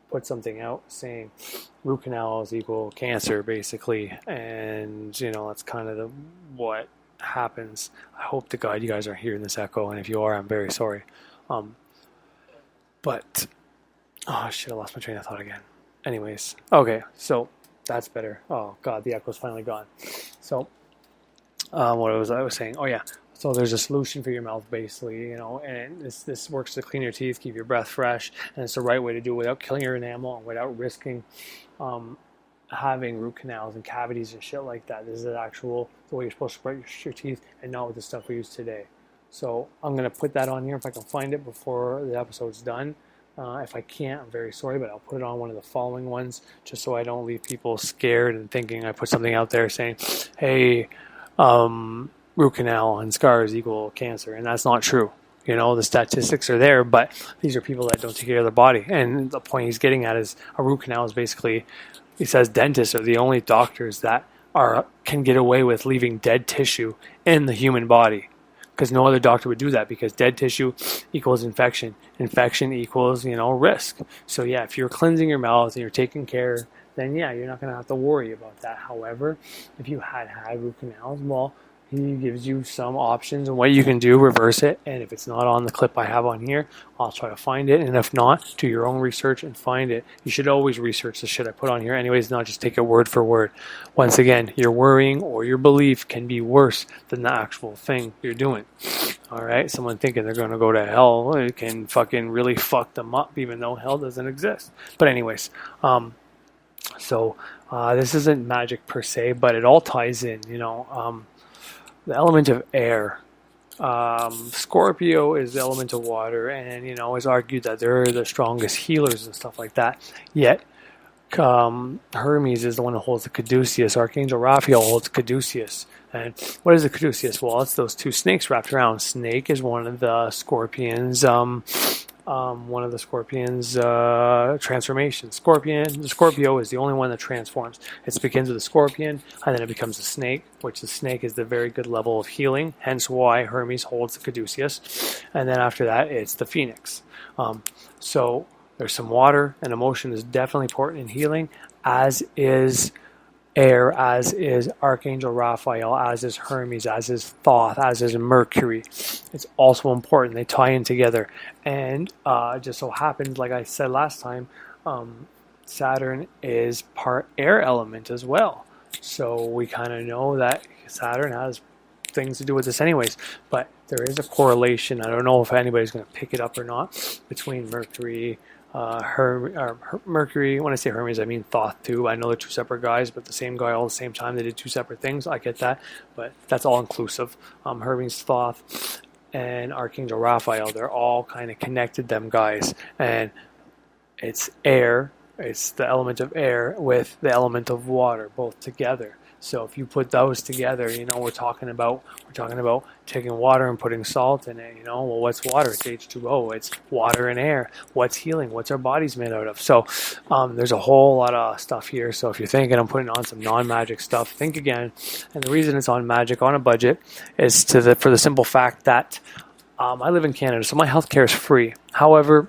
put something out saying root canals equal cancer, basically. And, you know, that's kind of what happens. I hope to God you guys aren't hearing this echo, and if you are, I'm very sorry. But, oh shit, I lost my train of thought again. Anyways, okay, so that's better. Oh God, the echo's finally gone. So, what was I saying? Oh yeah, so there's a solution for your mouth, basically, you know, and this works to clean your teeth, keep your breath fresh, and it's the right way to do it without killing your enamel and without risking having root canals and cavities and shit like that. This is the way you're supposed to brush your teeth, and not with the stuff we use today. So I'm gonna put that on here if I can find it before the episode's done. If I can't, I'm very sorry, but I'll put it on one of the following ones just so I don't leave people scared and thinking I put something out there saying, hey, root canal and scars equal cancer. And that's not true. You know, the statistics are there, but these are people that don't take care of their body. And the point he's getting at is a root canal is basically, he says dentists are the only doctors that can get away with leaving dead tissue in the human body. Because no other doctor would do that, because dead tissue equals infection. Infection equals, you know, risk. So yeah, if you're cleansing your mouth and you're taking care, then yeah, you're not going to have to worry about that. However, if you had root canals, well, he gives you some options on what you can do, reverse it. And if it's not on the clip I have on here, I'll try to find it. And if not, do your own research and find it. You should always research the shit I put on here anyways, not just take it word for word. Once again, your worrying or your belief can be worse than the actual thing you're doing. All right? Someone thinking they're going to go to hell, it can fucking really fuck them up, even though hell doesn't exist. But anyways, so this isn't magic per se, but it all ties in, you know. The element of air. Scorpio is the element of water, and, you know, it's argued that they're the strongest healers and stuff like that. Yet, Hermes is the one who holds the caduceus. Archangel Raphael holds caduceus. And what is the caduceus? Well, it's those two snakes wrapped around. Snake is one of the scorpions. Transformations. The Scorpio is the only one that transforms. It begins with a scorpion, and then it becomes a snake, which the snake is the very good level of healing, hence why Hermes holds the caduceus. And then after that, it's the phoenix. So there's some water, and emotion is definitely important in healing, as is air, as is Archangel Raphael, as is Hermes, as is Thoth, as is Mercury. It's also important. They tie in together. And just so happens, like I said last time, Saturn is part air element as well. So we kind of know that Saturn has things to do with this anyways. But there is a correlation. I don't know if anybody's going to pick it up or not, between Mercury, Mercury. When I say Hermes, I mean Thoth too. I know they're two separate guys, but the same guy all the same time. They did two separate things. I get that, but that's all inclusive. Hermes, Thoth, and Archangel Raphael, they're all kind of connected, them guys. And it's air, It's the element of air with the element of water, both together. So if you put those together, we're talking about taking water and putting salt in it. Well, what's water? It's H2O. It's water and air. What's healing? What's our bodies made out of? So there's a whole lot of stuff here. So if you're thinking I'm putting on some non-magic stuff, think again. And the reason it's on magic on a budget is for the simple fact that I live in Canada, so my healthcare is free. However,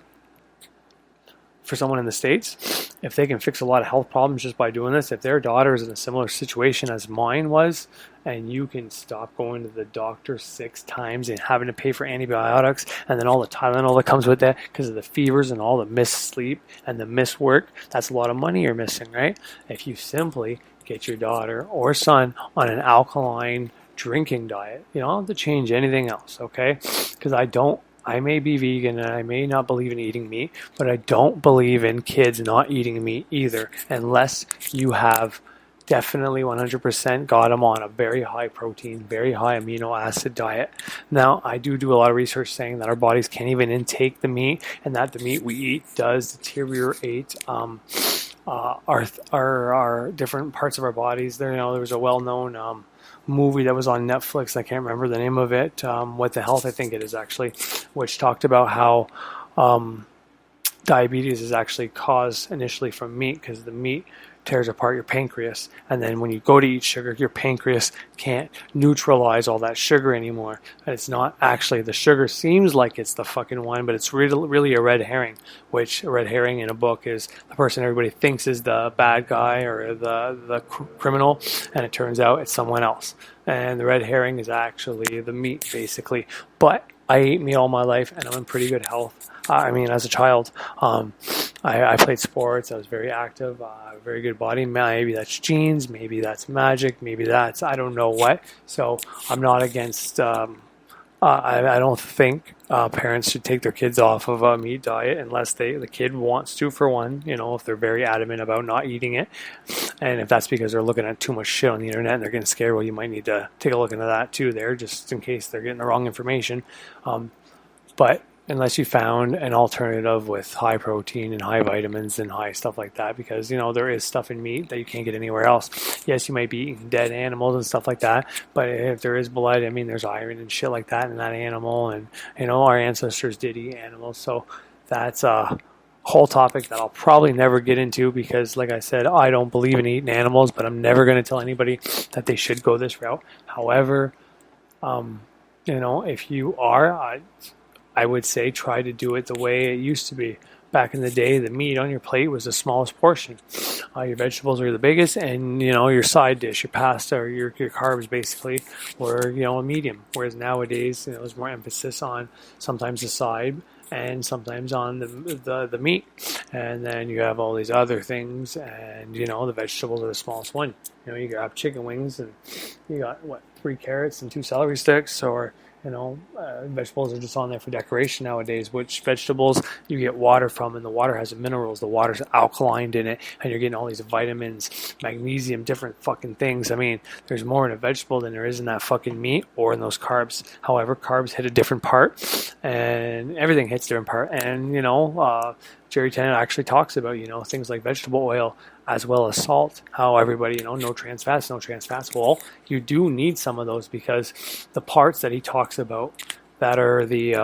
for someone in the States, if they can fix a lot of health problems just by doing this, if their daughter is in a similar situation as mine was, and you can stop going to the doctor 6 times and having to pay for antibiotics and then all the Tylenol that comes with that because of the fevers and all the missed sleep and the missed work, that's a lot of money you're missing, right? If you simply get your daughter or son on an alkaline drinking diet, you don't have to change anything else, okay? Because I may be vegan and I may not believe in eating meat, but I don't believe in kids not eating meat either, unless you have definitely 100% got them on a very high protein, very high amino acid diet. Now, I do a lot of research saying that our bodies can't even intake the meat, and that the meat we eat does deteriorate our different parts of our bodies. There was a well-known movie that was on Netflix. I can't remember the name of it. What the Health, I think it is actually, which talked about how diabetes is actually caused initially from meat, because the meat tears apart your pancreas, and then when you go to eat sugar, your pancreas can't neutralize all that sugar anymore. And it's not actually, the sugar seems like it's the fucking one, but it's really a red herring, which a red herring in a book is the person everybody thinks is the bad guy or the criminal, and it turns out it's someone else. And the red herring is actually the meat, basically. But I ate meat all my life, and I'm in pretty good health. As a child, I played sports. I was very active, very good body. Maybe that's genes, maybe that's magic, maybe that's I don't know what. So I'm not against. I don't think parents should take their kids off of a meat diet unless the kid wants to, for one, if they're very adamant about not eating it. And if that's because they're looking at too much shit on the internet and they're getting scared, well, you might need to take a look into that too there, just in case they're getting the wrong information. But unless you found an alternative with high protein and high vitamins and high stuff like that, because there is stuff in meat that you can't get anywhere else. Yes, you might be eating dead animals and stuff like that, but if there is blood, there's iron and shit like that in that animal, and our ancestors did eat animals. So that's a whole topic that I'll probably never get into, because like I said, I don't believe in eating animals, but I'm never going to tell anybody that they should go this route. However, if you are, I would say try to do it the way it used to be. Back in the day, the meat on your plate was the smallest portion. Your vegetables are the biggest, and your side dish, your pasta or your carbs basically were a medium. Whereas nowadays, there's more emphasis on sometimes the side and sometimes on the meat, and then you have all these other things, and the vegetables are the smallest one. You grab chicken wings and you got 3 carrots and 2 celery sticks, or vegetables are just on there for decoration nowadays. Which vegetables you get water from, and the water has minerals, the water's alkaline in it, and you're getting all these vitamins, magnesium, different fucking things. There's more in a vegetable than there is in that fucking meat or in those carbs. However, carbs hit a different part, and everything hits a different part. And Jerry Tennant actually talks about things like vegetable oil as well as salt, how everybody, no trans fats. Well, you do need some of those, because the parts that he talks about that are the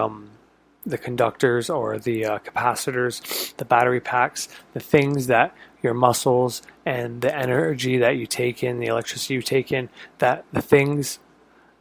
conductors or the capacitors, the battery packs, the things that your muscles and the energy that you take in, the electricity you take in, that the things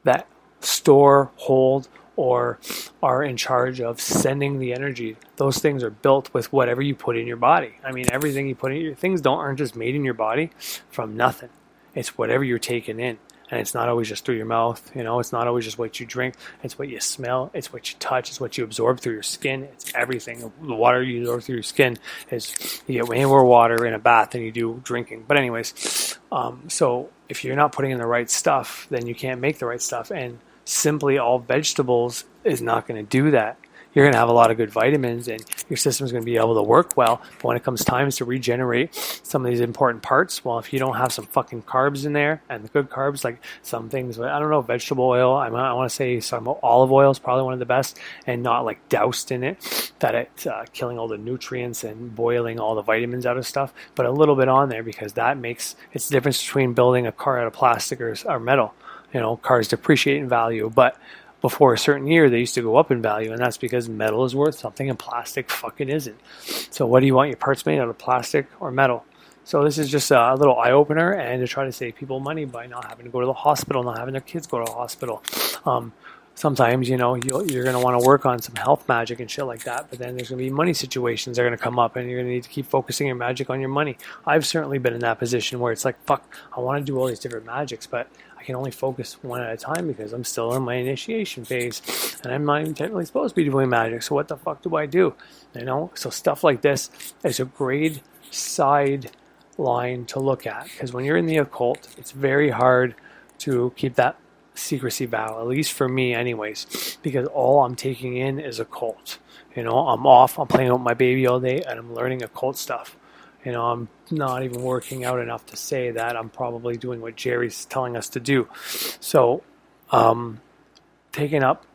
that store, hold, or are in charge of sending the energy, those things are built with whatever you put in your body. Everything you put in your things aren't just made in your body from nothing. It's whatever you're taking in. And it's not always just through your mouth, it's not always just what you drink, it's what you smell, it's what you touch, it's what you absorb through your skin, it's everything. The water you absorb through your skin you get way more water in a bath than you do drinking. But anyways, so if you're not putting in the right stuff, then you can't make the right stuff. And simply all vegetables is not going to do that. you're going to have a lot of good vitamins and your system's going to be able to work well. But when it comes times to regenerate some of these important parts, well, if you don't have some fucking carbs in there, and the good carbs, like some things, I don't know, vegetable oil, I want to say some olive oil is probably one of the best, and not like doused in it, that it's killing all the nutrients and boiling all the vitamins out of stuff, but a little bit on there, because that makes, it's the difference between building a car out of plastic or metal. Cars depreciate in value, but before a certain year, they used to go up in value, and that's because metal is worth something and plastic fucking isn't. So what do you want your parts made out of, plastic or metal? So this is just a little eye-opener, and to try to save people money by not having to go to the hospital, not having their kids go to the hospital. Sometimes, you're going to want to work on some health magic and shit like that, but then there's going to be money situations that are going to come up, and you're going to need to keep focusing your magic on your money. I've certainly been in that position where it's like, fuck, I want to do all these different magics, but I can only focus one at a time because I'm still in my initiation phase, and I'm not even technically supposed to be doing magic, so what the fuck do I do? So stuff like this is a great side line to look at, because when you're in the occult, it's very hard to keep that secrecy vow, at least for me anyways, because all I'm taking in is occult. I'm off, I'm playing with my baby all day, and I'm learning occult stuff. I'm not even working out enough to say that I'm probably doing what Jerry's telling us to do. So taking up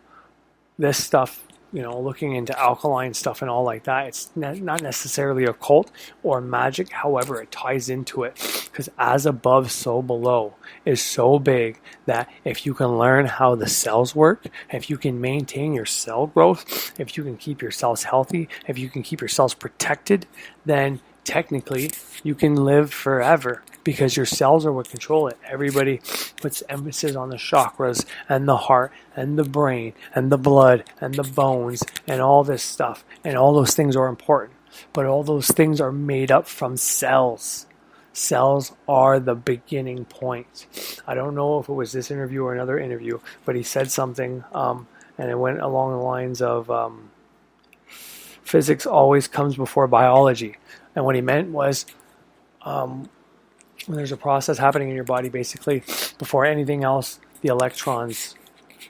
this stuff, looking into alkaline stuff and all like that, it's not necessarily occult or magic. However, it ties into it, because as above, so below is so big that if you can learn how the cells work, if you can maintain your cell growth, if you can keep your cells healthy, if you can keep your cells protected, then technically you can live forever, because your cells are what control it. Everybody puts emphasis on the chakras and the heart and the brain and the blood and the bones and all this stuff, and all those things are important, but all those things are made up from cells. Cells are the beginning point. I don't know if it was this interview or another interview, but he said something, and it went along the lines of physics always comes before biology. And what he meant was, when there's a process happening in your body, basically, before anything else, the electrons,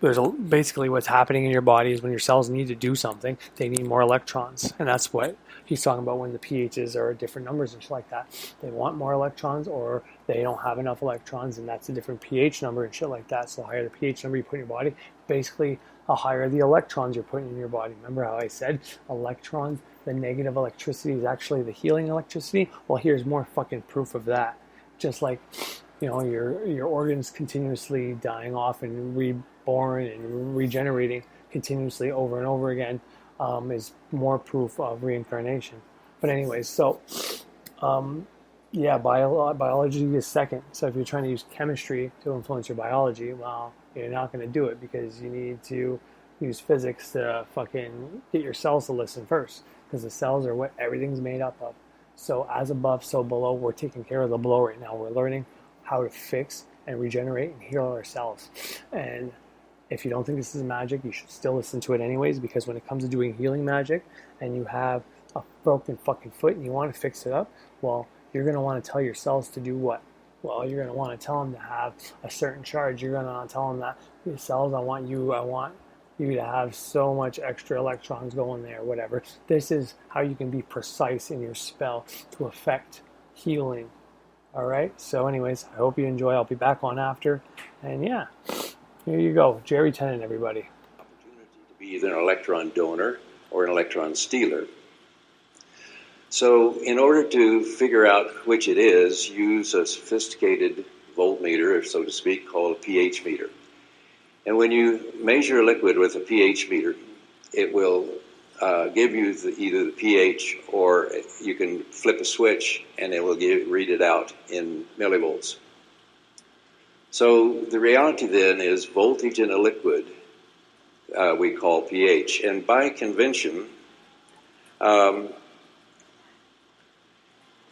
basically what's happening in your body is when your cells need to do something, they need more electrons. And that's what he's talking about when the pHs are different numbers and shit like that. They want more electrons, or they don't have enough electrons, and that's a different pH number and shit like that. So the higher the pH number you put in your body, basically, the higher the electrons you're putting in your body. Remember how I said electrons, the negative electricity is actually the healing electricity? Well, here's more fucking proof of that. Just like, your organs continuously dying off and reborn and regenerating continuously over and over again is more proof of reincarnation. But anyways, so biology is second. So if you're trying to use chemistry to influence your biology, well, you're not going to do it, because you need to use physics to fucking get your cells to listen first, because the cells are what everything's made up of. So as above, so below. We're taking care of the below right now. We're learning how to fix and regenerate and heal ourselves. And if you don't think this is magic, you should still listen to it anyways, because when it comes to doing healing magic and you have a broken fucking foot and you want to fix it up, well, you're going to want to tell your cells to do what? Well, you're going to want to tell them to have a certain charge. You're going to want to tell them that, your cells, I want you to have so much extra electrons going there, whatever. This is how you can be precise in your spell to affect healing. All right? So anyways, I hope you enjoy. I'll be back on after. And yeah, here you go. Jerry Tennant, everybody. Opportunity to be either an electron donor or an electron stealer. So in order to figure out which it is, use a sophisticated voltmeter, so to speak, called a pH meter. And when you measure a liquid with a pH meter, it will give you either the pH, or you can flip a switch and it will read it out in millivolts. So the reality then is voltage in a liquid we call pH. And by convention,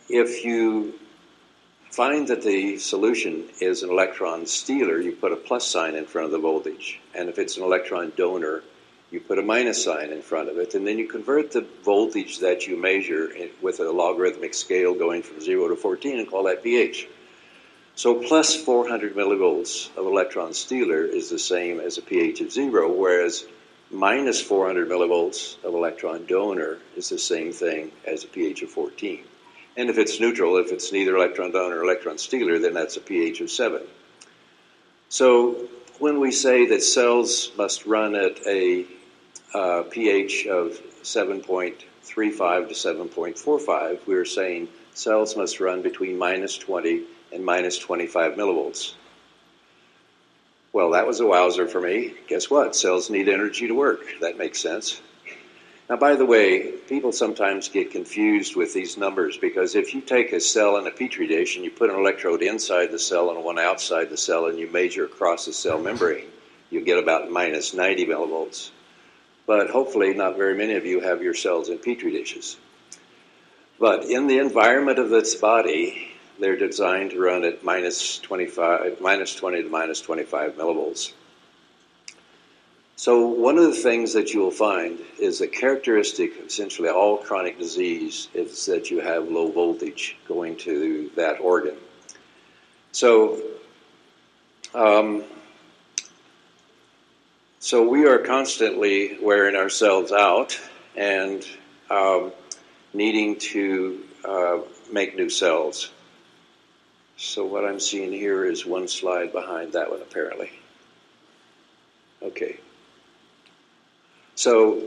if you find that the solution is an electron stealer, you put a plus sign in front of the voltage. And if it's an electron donor, you put a minus sign in front of it. And then you convert the voltage that you measure with a logarithmic scale going from 0 to 14 and call that pH. So plus 400 millivolts of electron stealer is the same as a pH of 0, whereas minus 400 millivolts of electron donor is the same thing as a pH of 14. And if it's neutral, if it's neither electron donor or electron stealer, then that's a pH of 7. So when we say that cells must run at a pH of 7.35 to 7.45, we're saying cells must run between minus 20 and minus 25 millivolts. Well, that was a wowzer for me. Guess what? Cells need energy to work. That makes sense. Now, by the way, people sometimes get confused with these numbers because if you take a cell in a petri dish and you put an electrode inside the cell and one outside the cell and you measure across the cell membrane, you get about minus 90 millivolts. But hopefully not very many of you have your cells in petri dishes. But in the environment of this body, they're designed to run at minus 20 to minus 25 millivolts. So one of the things that you will find is a characteristic of essentially all chronic disease is that you have low voltage going to that organ. So, we are constantly wearing ourselves out and needing to make new cells. So what I'm seeing here is one slide behind that one, apparently. Okay. So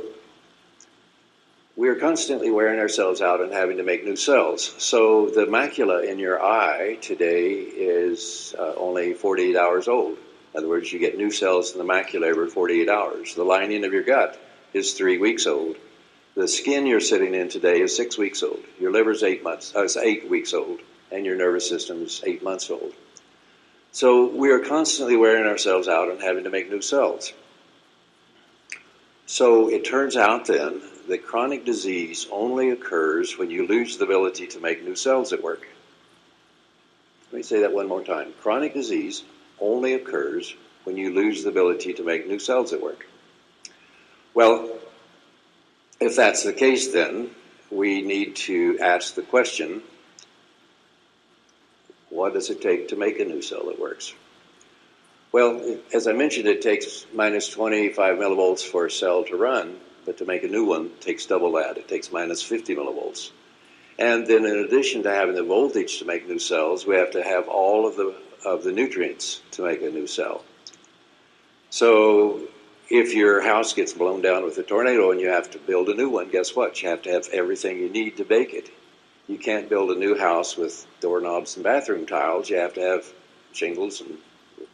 we are constantly wearing ourselves out and having to make new cells. So the macula in your eye today is only 48 hours old. In other words, you get new cells in the macula every 48 hours. The lining of your gut is 3 weeks old. The skin you're sitting in today is 6 weeks old. Your liver's 8 weeks old. And your nervous system is 8 months old. So we are constantly wearing ourselves out and having to make new cells. So it turns out then that chronic disease only occurs when you lose the ability to make new cells at work. Let me say that one more time. Chronic disease only occurs when you lose the ability to make new cells at work. Well, if that's the case, then we need to ask the question, what does it take to make a new cell that works? Well, as I mentioned, it takes minus 25 millivolts for a cell to run, but to make a new one, it takes double that. It takes minus 50 millivolts. And then in addition to having the voltage to make new cells, we have to have all of the nutrients to make a new cell. So if your house gets blown down with a tornado and you have to build a new one, guess what? You have to have everything you need to bake it. You can't build a new house with doorknobs and bathroom tiles. You have to have shingles and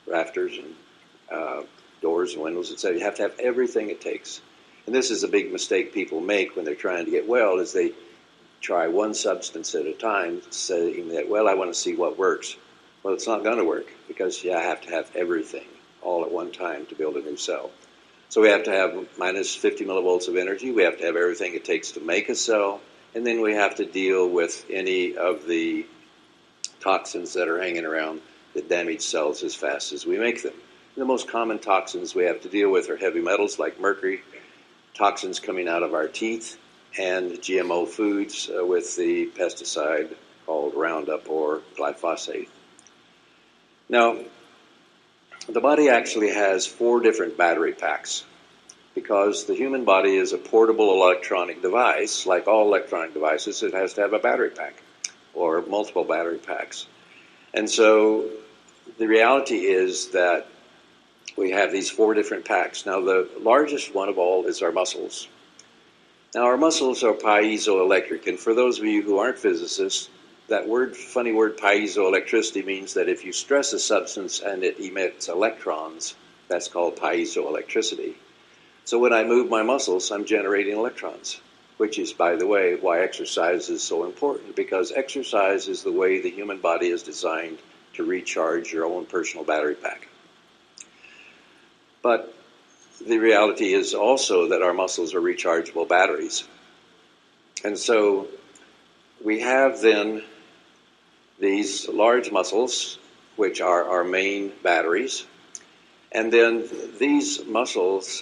rafters and doors and windows, etc. You have to have everything it takes. And this is a big mistake people make when they're trying to get well, is they try one substance at a time, saying that, well, I want to see what works. Well, it's not going to work because you have to have everything all at one time to build a new cell. So we have to have minus 50 millivolts of energy. We have to have everything it takes to make a cell. And then we have to deal with any of the toxins that are hanging around that damage cells as fast as we make them. The most common toxins we have to deal with are heavy metals like mercury, toxins coming out of our teeth, and GMO foods with the pesticide called Roundup or glyphosate. Now, the body actually has 4 different battery packs. Because the human body is a portable electronic device, like all electronic devices, it has to have a battery pack or multiple battery packs. And so the reality is that we have these 4 different packs. Now, the largest one of all is our muscles. Now, our muscles are piezoelectric, and for those of you who aren't physicists, that funny word piezoelectricity means that if you stress a substance and it emits electrons, that's called piezoelectricity. So when I move my muscles, I'm generating electrons, which is, by the way, why exercise is so important, because exercise is the way the human body is designed to recharge your own personal battery pack. But the reality is also that our muscles are rechargeable batteries. And so we have then these large muscles, which are our main batteries. And then these muscles,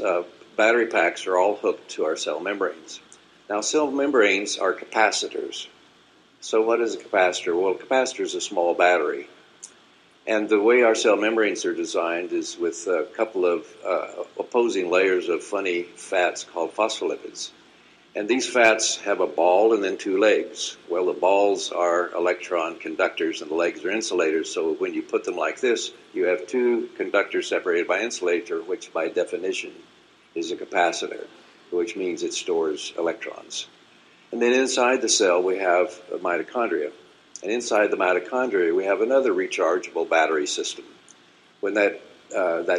battery packs, are all hooked to our cell membranes. Now, cell membranes are capacitors. So what is a capacitor? Well, a capacitor is a small battery. And the way our cell membranes are designed is with a couple of opposing layers of funny fats called phospholipids. And these fats have a ball and then two legs. Well, the balls are electron conductors and the legs are insulators. So when you put them like this, you have two conductors separated by insulator, which by definition is a capacitor, which means it stores electrons. And then inside the cell, we have a mitochondria. And inside the mitochondria, we have another rechargeable battery system. When that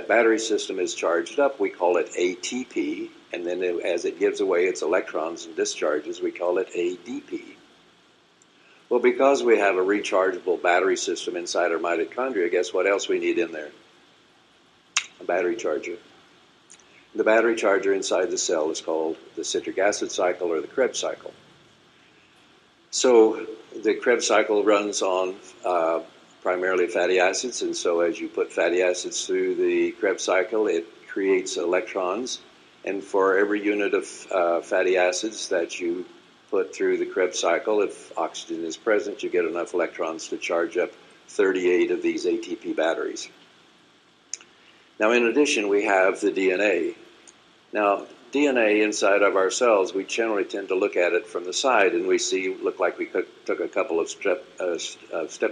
battery system is charged up, we call it ATP. And then as it gives away its electrons and discharges, we call it ADP. Well, because we have a rechargeable battery system inside our mitochondria, guess what else we need in there? A battery charger. The battery charger inside the cell is called the citric acid cycle or the Krebs cycle. So the Krebs cycle runs on primarily fatty acids, and so as you put fatty acids through the Krebs cycle, it creates electrons. And for every unit of fatty acids that you put through the Krebs cycle, if oxygen is present, you get enough electrons to charge up 38 of these ATP batteries. Now, in addition, we have the DNA. Now, DNA inside of our cells, we generally tend to look at it from the side, and we look like we took a couple of step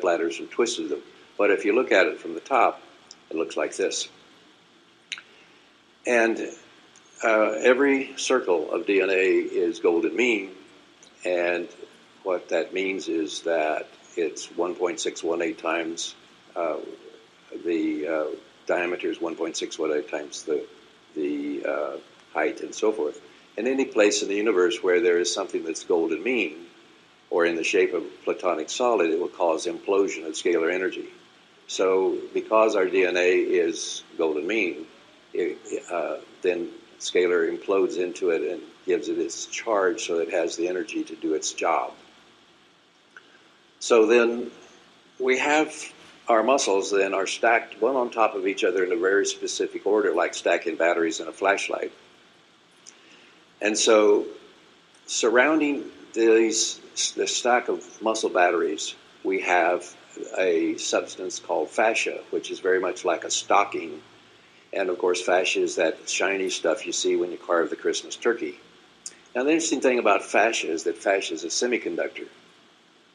ladders and twisted them. But if you look at it from the top, it looks like this. And every circle of DNA is golden mean, and what that means is that it's 1.618 times the diameter is 1.618 times the height and so forth. And any place in the universe where there is something that's golden mean, or in the shape of a platonic solid, it will cause implosion of scalar energy. So because our DNA is golden mean, then scalar implodes into it and gives it its charge so it has the energy to do its job. So then we have our muscles then are stacked one on top of each other in a very specific order, like stacking batteries in a flashlight. And so surrounding this stack of muscle batteries, we have a substance called fascia, which is very much like a stocking. And, of course, fascia is that shiny stuff you see when you carve the Christmas turkey. Now, the interesting thing about fascia is that fascia is a semiconductor.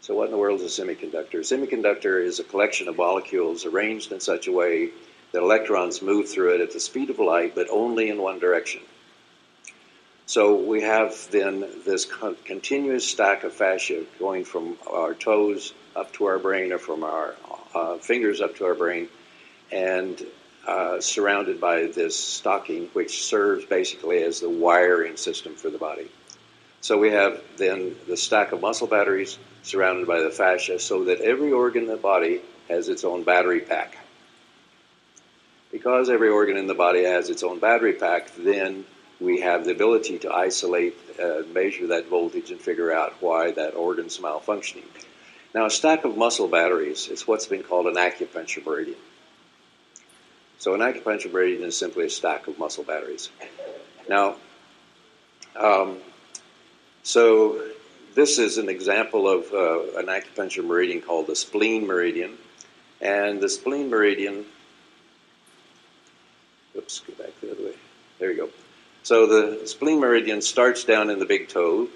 So what in the world is a semiconductor? A semiconductor is a collection of molecules arranged in such a way that electrons move through it at the speed of light, but only in one direction. So we have then this continuous stack of fascia going from our toes up to our brain, or from our fingers up to our brain, and surrounded by this stocking, which serves basically as the wiring system for the body. So we have then the stack of muscle batteries surrounded by the fascia, so that every organ in the body has its own battery pack. Because every organ in the body has its own battery pack, then we have the ability to isolate, measure that voltage, and figure out why that organ's malfunctioning. Now, a stack of muscle batteries is what's been called an acupuncture meridian. So an acupuncture meridian is simply a stack of muscle batteries. Now, so this is an example of an acupuncture meridian called the spleen meridian. And the spleen meridian, oops, go back the other way. There you go. So the spleen meridian starts down in the big toe,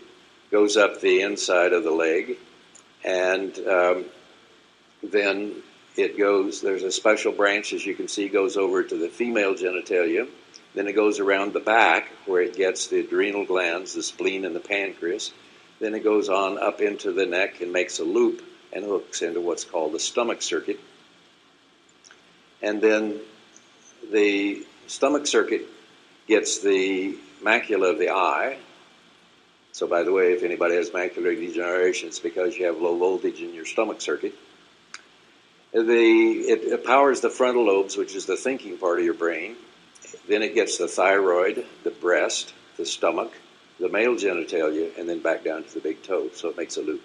goes up the inside of the leg, and then it goes, there's a special branch, as you can see, goes over to the female genitalia. Then it goes around the back where it gets the adrenal glands, the spleen, and the pancreas. Then it goes on up into the neck and makes a loop and hooks into what's called the stomach circuit. And then the stomach circuit gets the macula of the eye. So by the way, if anybody has macular degeneration, it's because you have low voltage in your stomach circuit. It powers the frontal lobes, which is the thinking part of your brain. Then it gets the thyroid, the breast, the stomach, the male genitalia, and then back down to the big toe, so it makes a loop.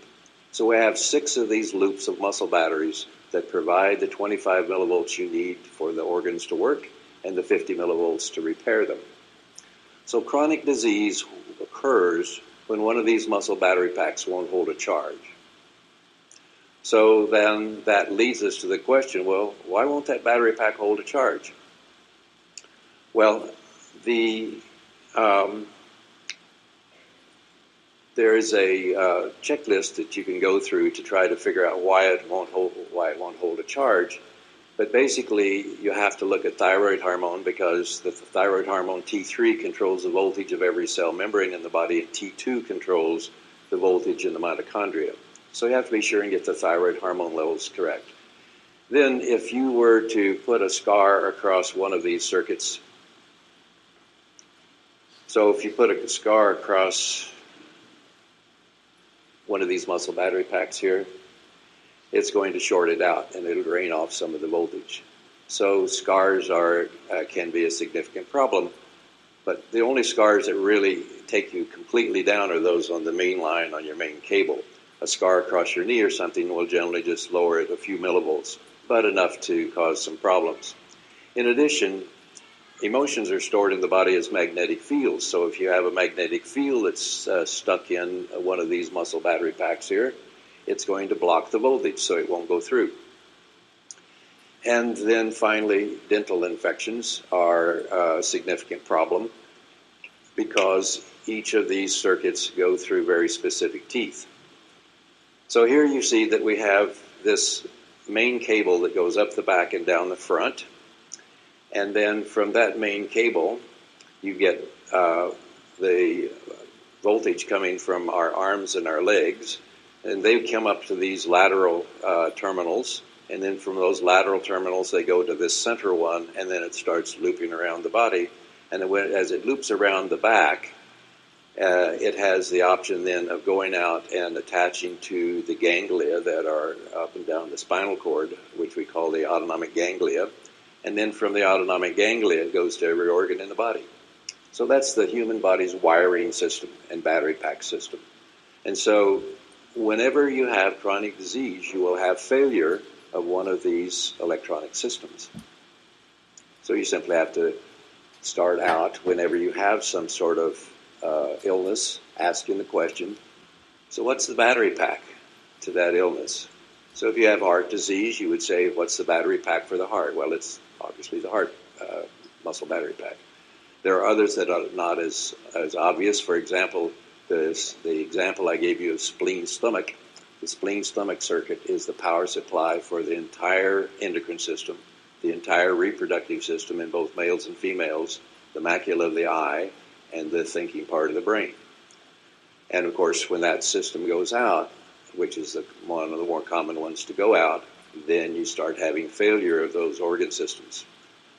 So we have 6 of these loops of muscle batteries that provide the 25 millivolts you need for the organs to work and the 50 millivolts to repair them. So chronic disease occurs when one of these muscle battery packs won't hold a charge. So then that leads us to the question, well, why won't that battery pack hold a charge? Well, there is a checklist that you can go through to try to figure out why it won't hold a charge. But basically, you have to look at thyroid hormone, because the thyroid hormone T3 controls the voltage of every cell membrane in the body, and T2 controls the voltage in the mitochondria. So you have to be sure and get the thyroid hormone levels correct. Then if you were to put a scar across one of these circuits, so if you put a scar across one of these muscle battery packs here, it's going to short it out and it'll drain off some of the voltage. So scars can be a significant problem, but the only scars that really take you completely down are those on the main line on your main cable. A scar across your knee or something will generally just lower it a few millivolts, but enough to cause some problems. In addition, emotions are stored in the body as magnetic fields. So if you have a magnetic field that's stuck in one of these muscle battery packs here, it's going to block the voltage so it won't go through. And then finally, dental infections are a significant problem because each of these circuits go through very specific teeth. So here you see that we have this main cable that goes up the back and down the front. And then from that main cable, you get the voltage coming from our arms and our legs. And they come up to these lateral terminals. And then from those lateral terminals, they go to this center one, and then it starts looping around the body. And as it loops around the back, it has the option then of going out and attaching to the ganglia that are up and down the spinal cord, which we call the autonomic ganglia. And then from the autonomic ganglia, it goes to every organ in the body. So that's the human body's wiring system and battery pack system. And so whenever you have chronic disease, you will have failure of one of these electronic systems. So you simply have to start out whenever you have some sort of illness, asking the question, so what's the battery pack to that illness? So if you have heart disease, you would say, what's the battery pack for the heart? Well, it's obviously the heart muscle battery pack. There are others that are not as obvious. For example, the example I gave you of spleen-stomach. The spleen-stomach circuit is the power supply for the entire endocrine system, the entire reproductive system in both males and females, the macula of the eye, and the thinking part of the brain. And of course, when that system goes out, which is one of the more common ones to go out, then you start having failure of those organ systems.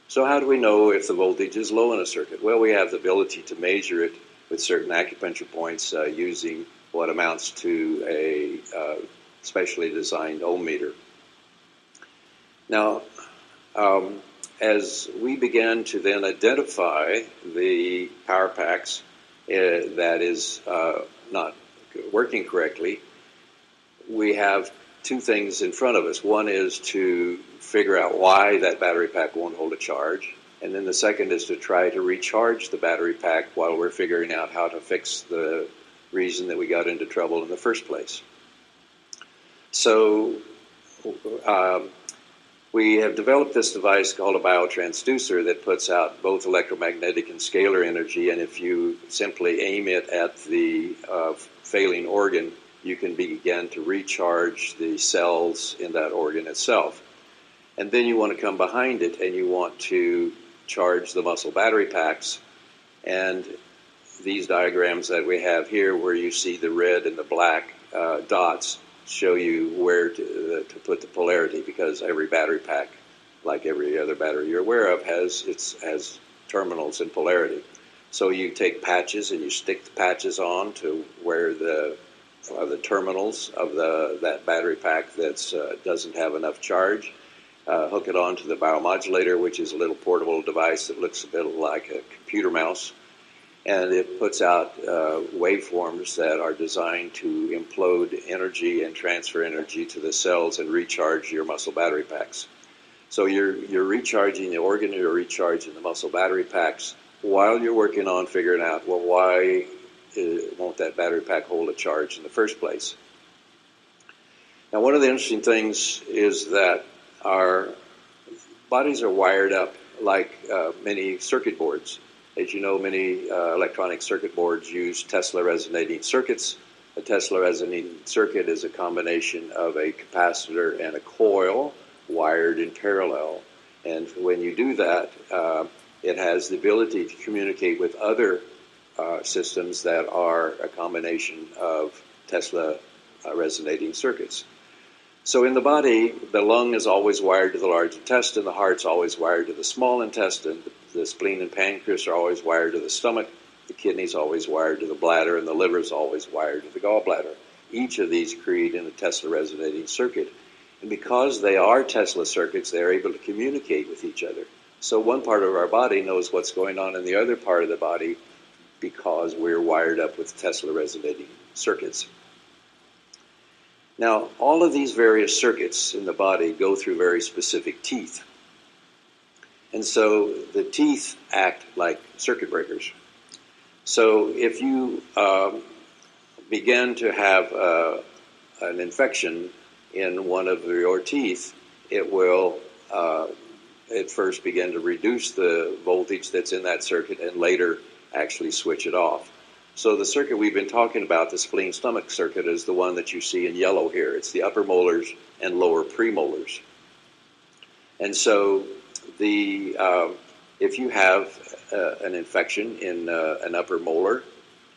So how do we know if the voltage is low in a circuit? Well, we have the ability to measure it with certain acupuncture points using what amounts to a specially designed ohm meter. Now, as we began to then identify the power packs that is not working correctly, we have two things in front of us. One is to figure out why that battery pack won't hold a charge, and then the second is to try to recharge the battery pack while we're figuring out how to fix the reason that we got into trouble in the first place. So we have developed this device called a biotransducer that puts out both electromagnetic and scalar energy, and if you simply aim it at the failing organ, you can begin to recharge the cells in that organ itself. And then you want to come behind it and you want to charge the muscle battery packs. And these diagrams that we have here, where you see the red and the black dots, show you where to put the polarity, because every battery pack, like every other battery you're aware of, has terminals and polarity. So you take patches and you stick the patches on to where the terminals of that battery pack that doesn't have enough charge. Hook it onto the biomodulator, which is a little portable device that looks a bit like a computer mouse, and it puts out waveforms that are designed to implode energy and transfer energy to the cells and recharge your muscle battery packs. So you're recharging the organ, you're recharging the muscle battery packs while you're working on figuring out, well, why won't that battery pack hold a charge in the first place? Now, one of the interesting things is that our bodies are wired up like many circuit boards. As you know, many electronic circuit boards use Tesla resonating circuits. A Tesla resonating circuit is a combination of a capacitor and a coil wired in parallel. And when you do that, it has the ability to communicate with other systems that are a combination of Tesla resonating circuits. So in the body, the lung is always wired to the large intestine, the heart's always wired to the small intestine, the spleen and pancreas are always wired to the stomach, the kidney's always wired to the bladder, and the liver is always wired to the gallbladder. Each of these create a Tesla resonating circuit. And because they are Tesla circuits, they're able to communicate with each other. So one part of our body knows what's going on in the other part of the body because we're wired up with Tesla resonating circuits. Now, all of these various circuits in the body go through very specific teeth. And so the teeth act like circuit breakers. So if you begin to have an infection in one of your teeth, it will at first begin to reduce the voltage that's in that circuit and later actually switch it off. So the circuit we've been talking about, the spleen-stomach circuit, is the one that you see in yellow here. It's the upper molars and lower premolars. And so if you have an infection in an upper molar,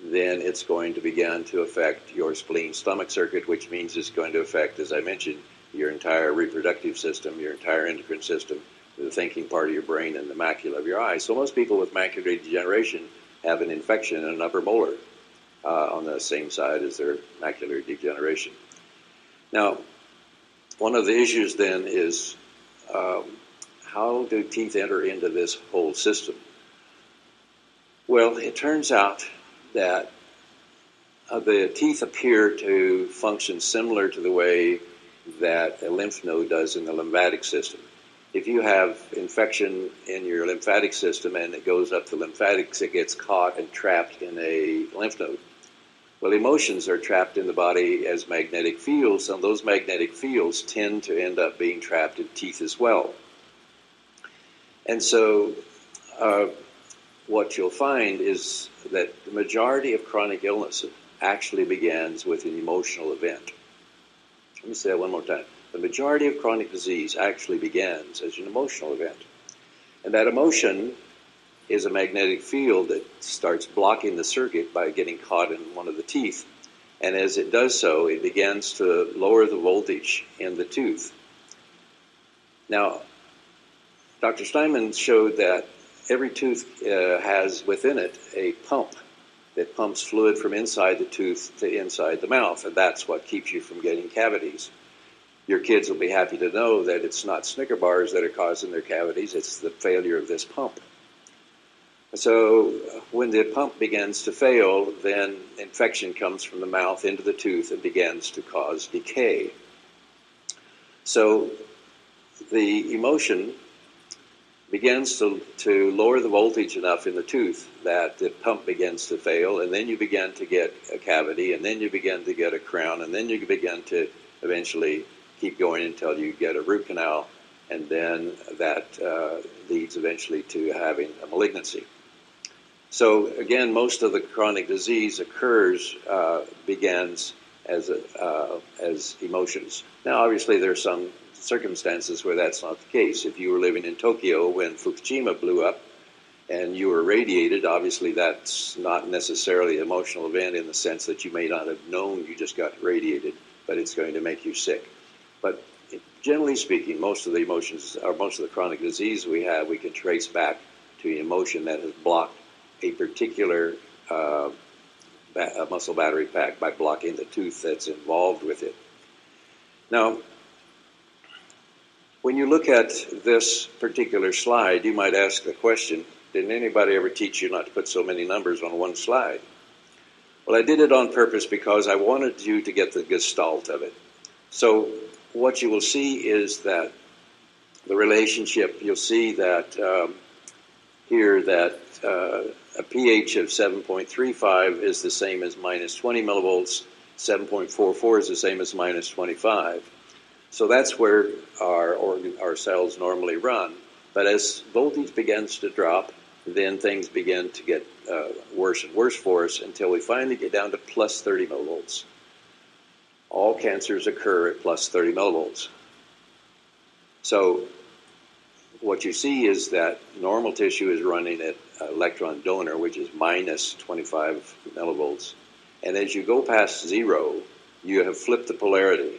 then it's going to begin to affect your spleen-stomach circuit, which means it's going to affect, as I mentioned, your entire reproductive system, your entire endocrine system, the thinking part of your brain, and the macula of your eye. So most people with macular degeneration have an infection in an upper molar on the same side as their macular degeneration. Now, one of the issues then is how do teeth enter into this whole system? Well, it turns out that the teeth appear to function similar to the way that a lymph node does in the lymphatic system. If you have infection in your lymphatic system and it goes up the lymphatics, it gets caught and trapped in a lymph node. Well, emotions are trapped in the body as magnetic fields, and those magnetic fields tend to end up being trapped in teeth as well. And so what you'll find is that the majority of chronic illness actually begins with an emotional event. Let me say that one more time. The majority of chronic disease actually begins as an emotional event. And that emotion is a magnetic field that starts blocking the circuit by getting caught in one of the teeth. And as it does so, it begins to lower the voltage in the tooth. Now, Dr. Steinman showed that every tooth has within it a pump that pumps fluid from inside the tooth to inside the mouth, and that's what keeps you from getting cavities. Your kids will be happy to know that it's not Snicker bars that are causing their cavities, it's the failure of this pump. So when the pump begins to fail, then infection comes from the mouth into the tooth and begins to cause decay. So the emotion begins to lower the voltage enough in the tooth that the pump begins to fail, and then you begin to get a cavity, and then you begin to get a crown, and then you begin to eventually keep going until you get a root canal, and then that leads eventually to having a malignancy. So again, most of the chronic disease begins as emotions. Now, obviously, there are some circumstances where that's not the case. If you were living in Tokyo when Fukushima blew up and you were radiated, obviously that's not necessarily an emotional event in the sense that you may not have known you just got radiated, but it's going to make you sick. But generally speaking, most of the emotions, or most of the chronic disease we have, we can trace back to an emotion that has blocked a particular muscle battery pack by blocking the tooth that's involved with it. Now, when you look at this particular slide, you might ask the question, didn't anybody ever teach you not to put so many numbers on one slide? Well, I did it on purpose because I wanted you to get the gestalt of it. So what you will see is that the relationship, you'll see that here that a pH of 7.35 is the same as minus 20 millivolts, 7.44 is the same as minus 25. So that's where our cells normally run. But as voltage begins to drop, then things begin to get worse and worse for us until we finally get down to plus 30 millivolts. All cancers occur at plus 30 millivolts. So what you see is that normal tissue is running at electron donor, which is minus 25 millivolts. And as you go past zero, you have flipped the polarity.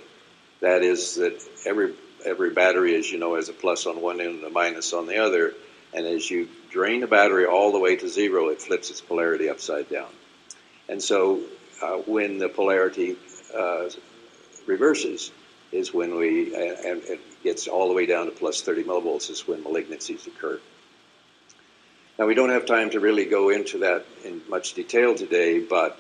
That is that every battery, as you know, has a plus on one end and a minus on the other. And as you drain the battery all the way to zero, it flips its polarity upside down. And so when the polarity reverses is when and it gets all the way down to plus 30 millivolts is when malignancies occur. Now, we don't have time to really go into that in much detail today, but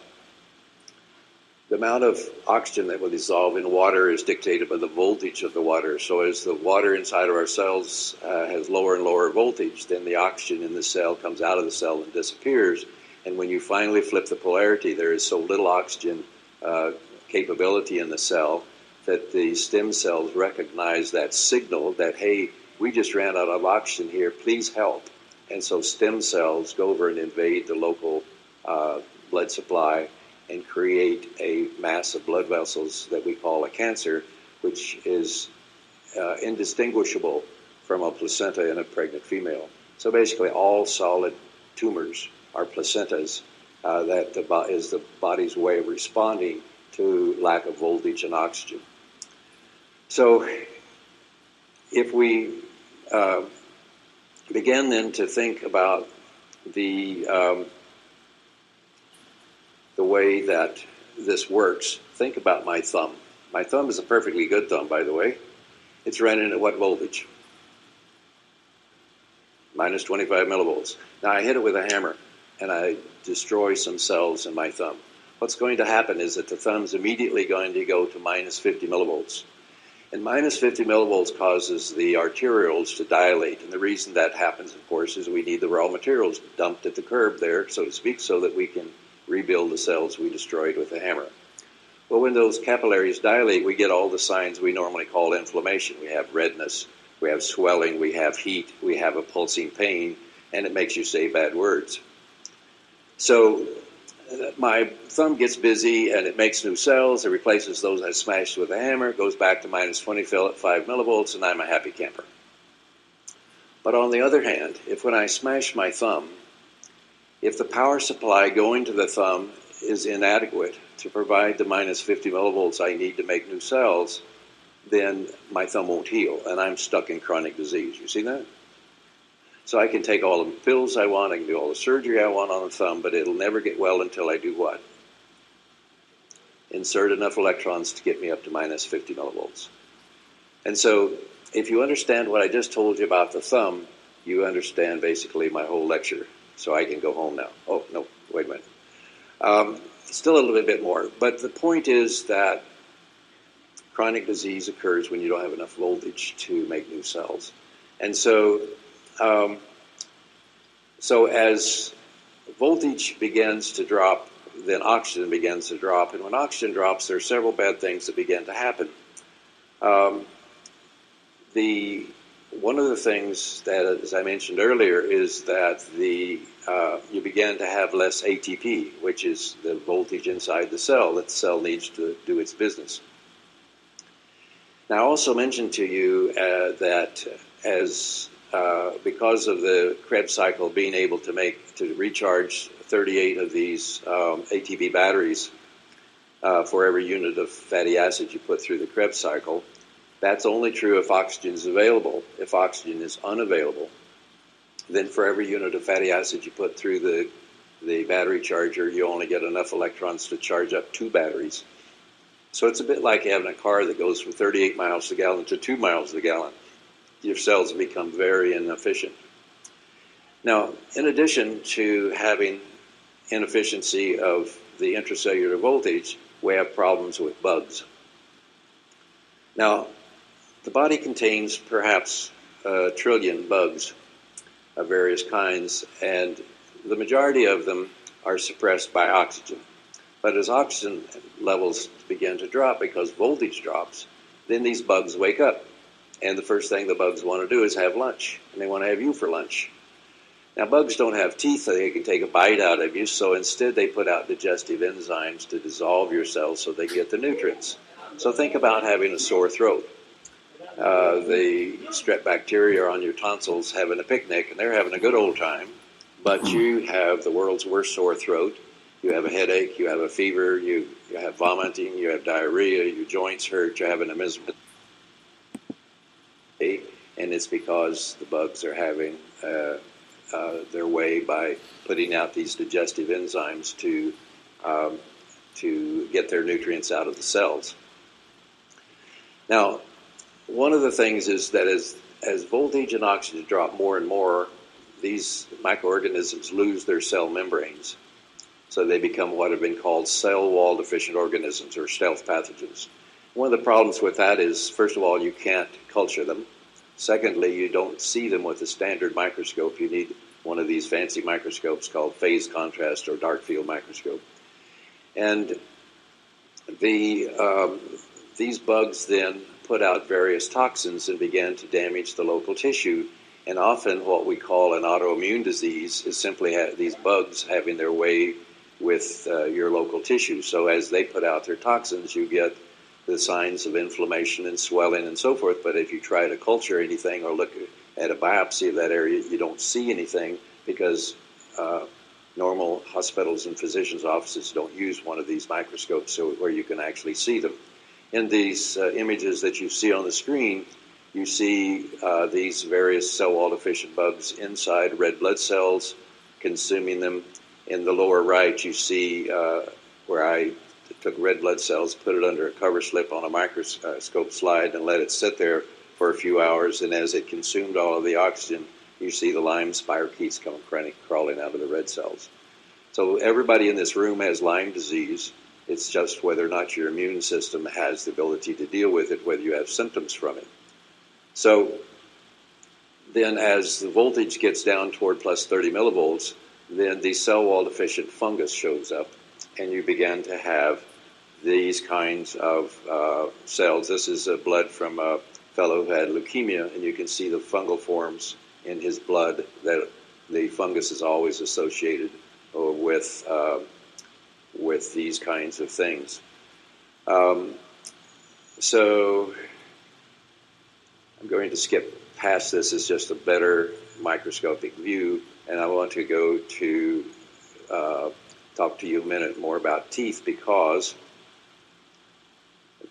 the amount of oxygen that will dissolve in water is dictated by the voltage of the water. So as the water inside of our cells has lower and lower voltage, then the oxygen in the cell comes out of the cell and disappears. And when you finally flip the polarity, there is so little oxygen capability in the cell that the stem cells recognize that signal that, hey, we just ran out of oxygen here, please help. And so stem cells go over and invade the local blood supply and create a mass of blood vessels that we call a cancer, which is indistinguishable from a placenta in a pregnant female. So basically all solid tumors are placentas. That is the body's way of responding to lack of voltage and oxygen. So if we begin then to think about the way that this works, think about my thumb. My thumb is a perfectly good thumb, by the way. It's running at what voltage? Minus 25 millivolts. Now I hit it with a hammer and I destroy some cells in my thumb. What's going to happen is that the thumb's immediately going to go to minus 50 millivolts. And minus 50 millivolts causes the arterioles to dilate. And the reason that happens, of course, is we need the raw materials dumped at the curb there, so to speak, so that we can rebuild the cells we destroyed with a hammer. Well, when those capillaries dilate, we get all the signs we normally call inflammation. We have redness, we have swelling, we have heat, we have a pulsing pain, and it makes you say bad words. So my thumb gets busy and it makes new cells, it replaces those I smashed with a hammer, it goes back to minus 25 millivolts, and I'm a happy camper. But on the other hand, if when I smash my thumb, if the power supply going to the thumb is inadequate to provide the minus 50 millivolts I need to make new cells, then my thumb won't heal, and I'm stuck in chronic disease. You see that? So I can take all the pills I want, I can do all the surgery I want on the thumb, but it'll never get well until I do what? Insert enough electrons to get me up to minus 50 millivolts. And so if you understand what I just told you about the thumb, you understand basically my whole lecture. So I can go home now. Oh, no, wait a minute. Still a little bit more. But the point is that chronic disease occurs when you don't have enough voltage to make new cells. And so, as voltage begins to drop, then oxygen begins to drop. And when oxygen drops, there are several bad things that begin to happen. One of the things that, as I mentioned earlier, is that you begin to have less ATP, which is the voltage inside the cell that the cell needs to do its business. Now, I also mentioned to you that because of the Krebs cycle being able to recharge 38 of these ATP batteries for every unit of fatty acid you put through the Krebs cycle, that's only true if oxygen is available. If oxygen is unavailable, then for every unit of fatty acid you put through the battery charger, you only get enough electrons to charge up 2 batteries. So it's a bit like having a car that goes from 38 miles to the gallon to 2 miles to the gallon. Your cells become very inefficient. Now, in addition to having inefficiency of the intracellular voltage, we have problems with bugs. Now, the body contains perhaps 1 trillion bugs of various kinds, and the majority of them are suppressed by oxygen. But as oxygen levels begin to drop because voltage drops, then these bugs wake up. And the first thing the bugs want to do is have lunch, and they want to have you for lunch. Now, bugs don't have teeth that they can take a bite out of you, so instead they put out digestive enzymes to dissolve your cells so they get the nutrients. So think about having a sore throat. The strep bacteria are on your tonsils having a picnic, and they're having a good old time, but you have the world's worst sore throat. You have a headache, you have a fever, you have vomiting, you have diarrhea, your joints hurt, you're having a miserable day, and it's because the bugs are having their way by putting out these digestive enzymes to get their nutrients out of the cells. Now, one of the things is that as voltage and oxygen drop more and more, these microorganisms lose their cell membranes. So they become what have been called cell wall deficient organisms, or stealth pathogens. One of the problems with that is, first of all, you can't culture them. Secondly, you don't see them with a standard microscope. You need one of these fancy microscopes called phase contrast or dark field microscope. And these bugs then put out various toxins and began to damage the local tissue. And often what we call an autoimmune disease is simply these bugs having their way with your local tissue. So as they put out their toxins, you get the signs of inflammation and swelling and so forth. But if you try to culture anything or look at a biopsy of that area, you don't see anything because normal hospitals and physicians' offices don't use one of these microscopes where you can actually see them. In these images that you see on the screen, you see these various cell wall deficient bugs inside red blood cells, consuming them. In the lower right, you see where I took red blood cells, put it under a cover slip on a microscope slide, and let it sit there for a few hours. And as it consumed all of the oxygen, you see the Lyme spirochetes come crawling out of the red cells. So everybody in this room has Lyme disease. It's just whether or not your immune system has the ability to deal with it, whether you have symptoms from it. So then as the voltage gets down toward plus 30 millivolts, then the cell wall deficient fungus shows up, and you begin to have these kinds of cells. This is blood from a fellow who had leukemia, and you can see the fungal forms in his blood that the fungus is always associated with these kinds of things. So I'm going to skip past this. It's just a better microscopic view, and I want to go to talk to you a minute more about teeth, because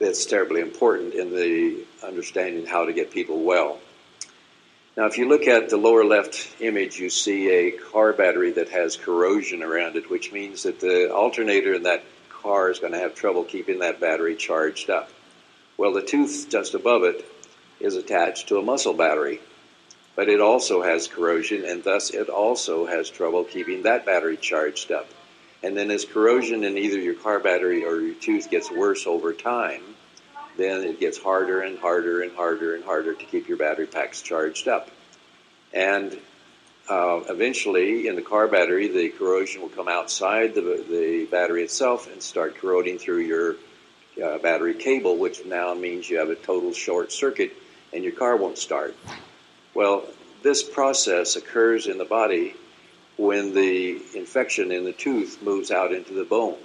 it's terribly important in the understanding how to get people well. Now, if you look at the lower left image, you see a car battery that has corrosion around it, which means that the alternator in that car is going to have trouble keeping that battery charged up. Well, the tooth just above it is attached to a muscle battery, but it also has corrosion, and thus it also has trouble keeping that battery charged up. And then as corrosion in either your car battery or your tooth gets worse over time, then it gets harder and harder and harder and harder to keep your battery packs charged up. And eventually, in the car battery, the corrosion will come outside the battery itself and start corroding through your battery cable, which now means you have a total short circuit and your car won't start. Well, this process occurs in the body when the infection in the tooth moves out into the bone.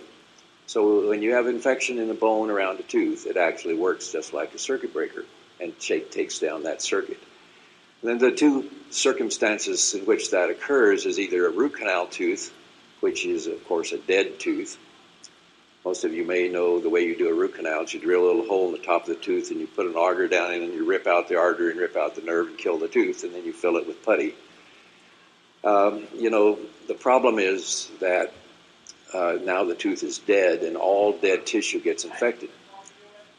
So when you have infection in the bone around a tooth, it actually works just like a circuit breaker and takes down that circuit. And then the two circumstances in which that occurs is either a root canal tooth, which is, of course, a dead tooth. Most of you may know the way you do a root canal is you drill a little hole in the top of the tooth and you put an auger down in and you rip out the artery and rip out the nerve and kill the tooth, and then you fill it with putty. The problem is that now the tooth is dead and all dead tissue gets infected.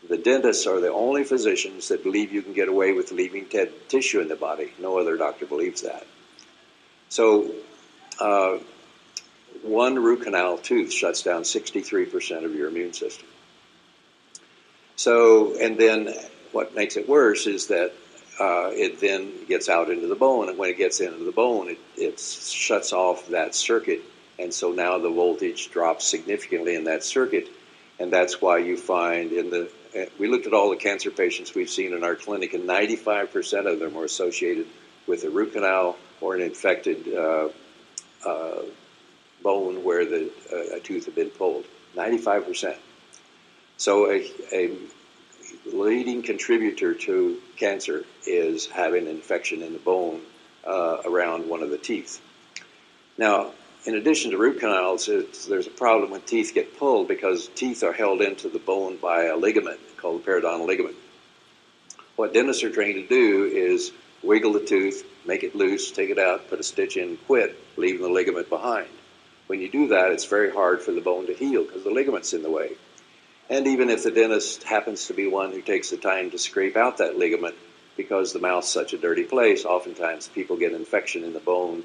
The dentists are the only physicians that believe you can get away with leaving dead tissue in the body. No other doctor believes that. So one root canal tooth shuts down 63% of your immune system. So, and then what makes it worse is that it then gets out into the bone, and when it gets into the bone, it shuts off that circuit And so now the voltage drops significantly in that circuit, and that's why you find we looked at all the cancer patients we've seen in our clinic, and 95% of them were associated with a root canal or an infected bone where a tooth had been pulled. 95%. So a leading contributor to cancer is having an infection in the bone around one of the teeth. Now, in addition to root canals, there's a problem when teeth get pulled because teeth are held into the bone by a ligament called the periodontal ligament. What dentists are trained to do is wiggle the tooth, make it loose, take it out, put a stitch in, quit, leaving the ligament behind. When you do that, it's very hard for the bone to heal because the ligament's in the way. And even if the dentist happens to be one who takes the time to scrape out that ligament, because the mouth's such a dirty place, oftentimes people get infection in the bone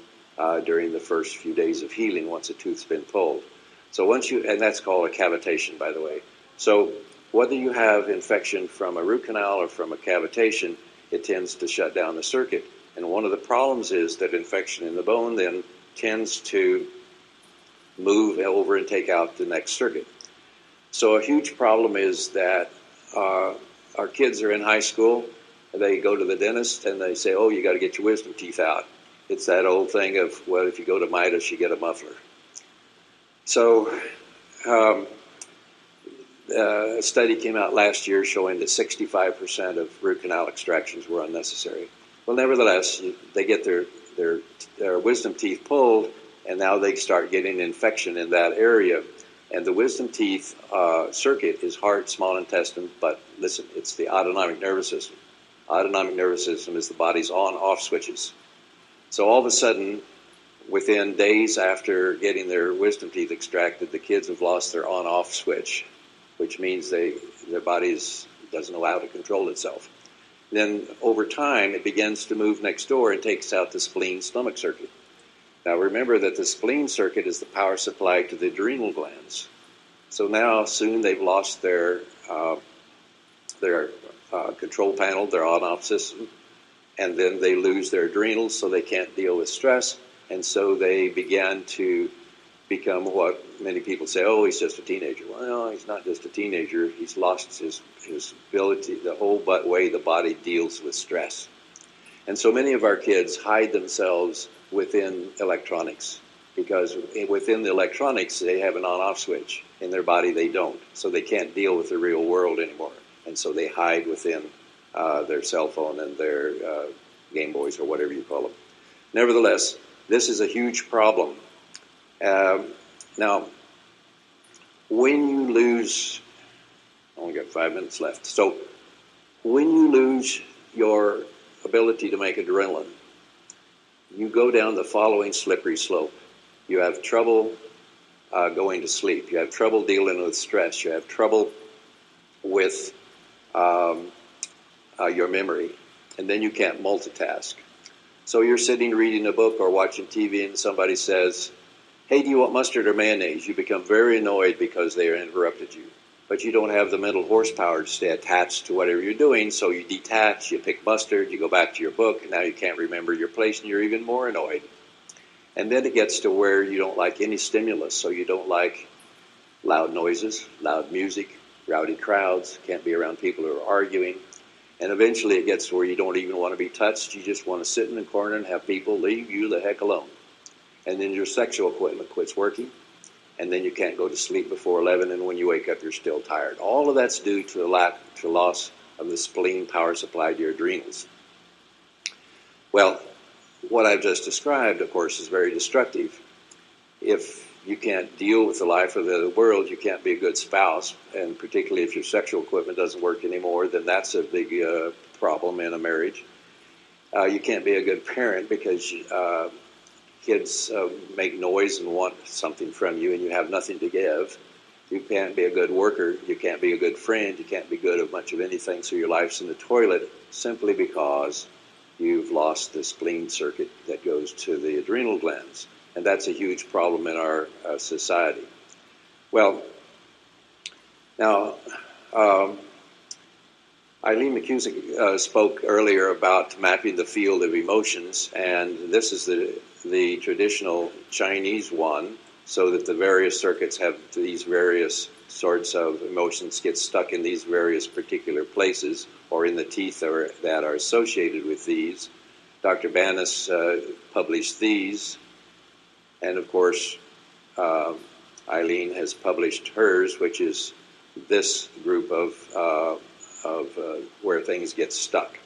during the first few days of healing once a tooth's been pulled. So and that's called a cavitation, by the way. So whether you have infection from a root canal or from a cavitation, it tends to shut down the circuit. And one of the problems is that infection in the bone then tends to move over and take out the next circuit. So a huge problem is that our kids are in high school, they go to the dentist and they say, oh, you got to get your wisdom teeth out. It's that old thing of, well, if you go to Midas, you get a muffler. So a study came out last year showing that 65% of root canal extractions were unnecessary. Well, nevertheless, they get their wisdom teeth pulled, and now they start getting infection in that area. And the wisdom teeth circuit is heart, small intestine, but listen, it's the autonomic nervous system. Autonomic nervous system is the body's on-off switches. So all of a sudden, within days after getting their wisdom teeth extracted, the kids have lost their on-off switch, which means their body doesn't know how to control itself. Then over time, it begins to move next door and takes out the spleen-stomach circuit. Now remember that the spleen circuit is the power supply to the adrenal glands. So now soon they've lost their control panel, their on-off system, and then they lose their adrenals, so they can't deal with stress, and so they began to become what many people say, oh, he's just a teenager. Well, no, he's not just a teenager. He's lost his ability, the whole way the body deals with stress. And so many of our kids hide themselves within electronics because within the electronics they have an on-off switch. In their body they don't. So they can't deal with the real world anymore. And so they hide within their cell phone and their Game Boys or whatever you call them. Nevertheless, this is a huge problem. Now, when you lose, I only got 5 minutes left. So when you lose your ability to make adrenaline, you go down the following slippery slope. You have trouble going to sleep. You have trouble dealing with stress. You have trouble with your memory. And then you can't multitask. So you're sitting reading a book or watching TV and somebody says, hey, do you want mustard or mayonnaise? You become very annoyed because they interrupted you. But you don't have the mental horsepower to stay attached to whatever you're doing, so you detach, you pick mustard, you go back to your book, and now you can't remember your place, and you're even more annoyed. And then it gets to where you don't like any stimulus, so you don't like loud noises, loud music, rowdy crowds, can't be around people who are arguing. And eventually it gets to where you don't even want to be touched, you just want to sit in the corner and have people leave you the heck alone. And then your sexual equipment quits working. And then you can't go to sleep before 11, and when you wake up, you're still tired. All of that's due to loss of the spleen power supply to your adrenals. Well, what I've just described, of course, is very destructive. If you can't deal with the life of the world, you can't be a good spouse, and particularly if your sexual equipment doesn't work anymore, then that's a big problem in a marriage. You can't be a good parent because kids make noise and want something from you, and you have nothing to give. You can't be a good worker. You can't be a good friend. You can't be good at much of anything, so your life's in the toilet simply because you've lost the spleen circuit that goes to the adrenal glands. And that's a huge problem in our society. Well, now, Eileen McCusick spoke earlier about mapping the field of emotions, and this is the traditional Chinese one, so that the various circuits have these various sorts of emotions get stuck in these various particular places or in the teeth that are associated with these. Dr. Banas published these, and of course Eileen has published hers, which is this group of where things get stuck.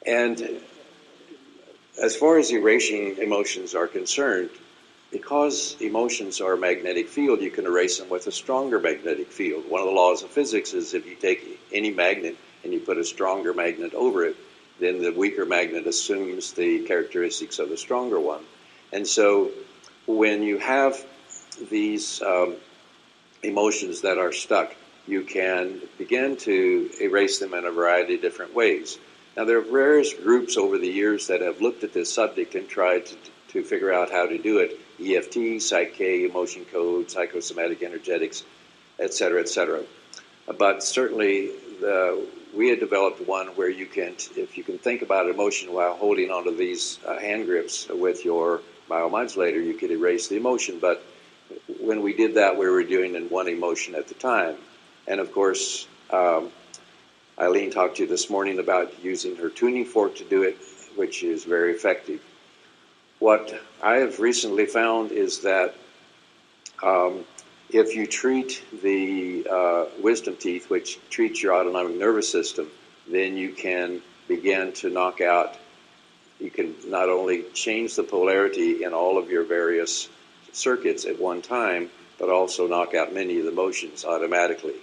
And as far as erasing emotions are concerned, because emotions are a magnetic field, you can erase them with a stronger magnetic field. One of the laws of physics is if you take any magnet and you put a stronger magnet over it, then the weaker magnet assumes the characteristics of the stronger one. And so when you have these emotions that are stuck, you can begin to erase them in a variety of different ways. Now, there are various groups over the years that have looked at this subject and tried to figure out how to do it. EFT, Psych-K, emotion code, psychosomatic energetics, et cetera, but certainly we had developed one where you can, if you can think about emotion while holding onto these hand grips with your biomodulator, you could erase the emotion. But when we did that, we were doing in one emotion at the time. And of course, Eileen talked to you this morning about using her tuning fork to do it, which is very effective. What I have recently found is that if you treat the wisdom teeth, which treats your autonomic nervous system, then you can begin to knock out, you can not only change the polarity in all of your various circuits at one time, but also knock out many of the motions automatically.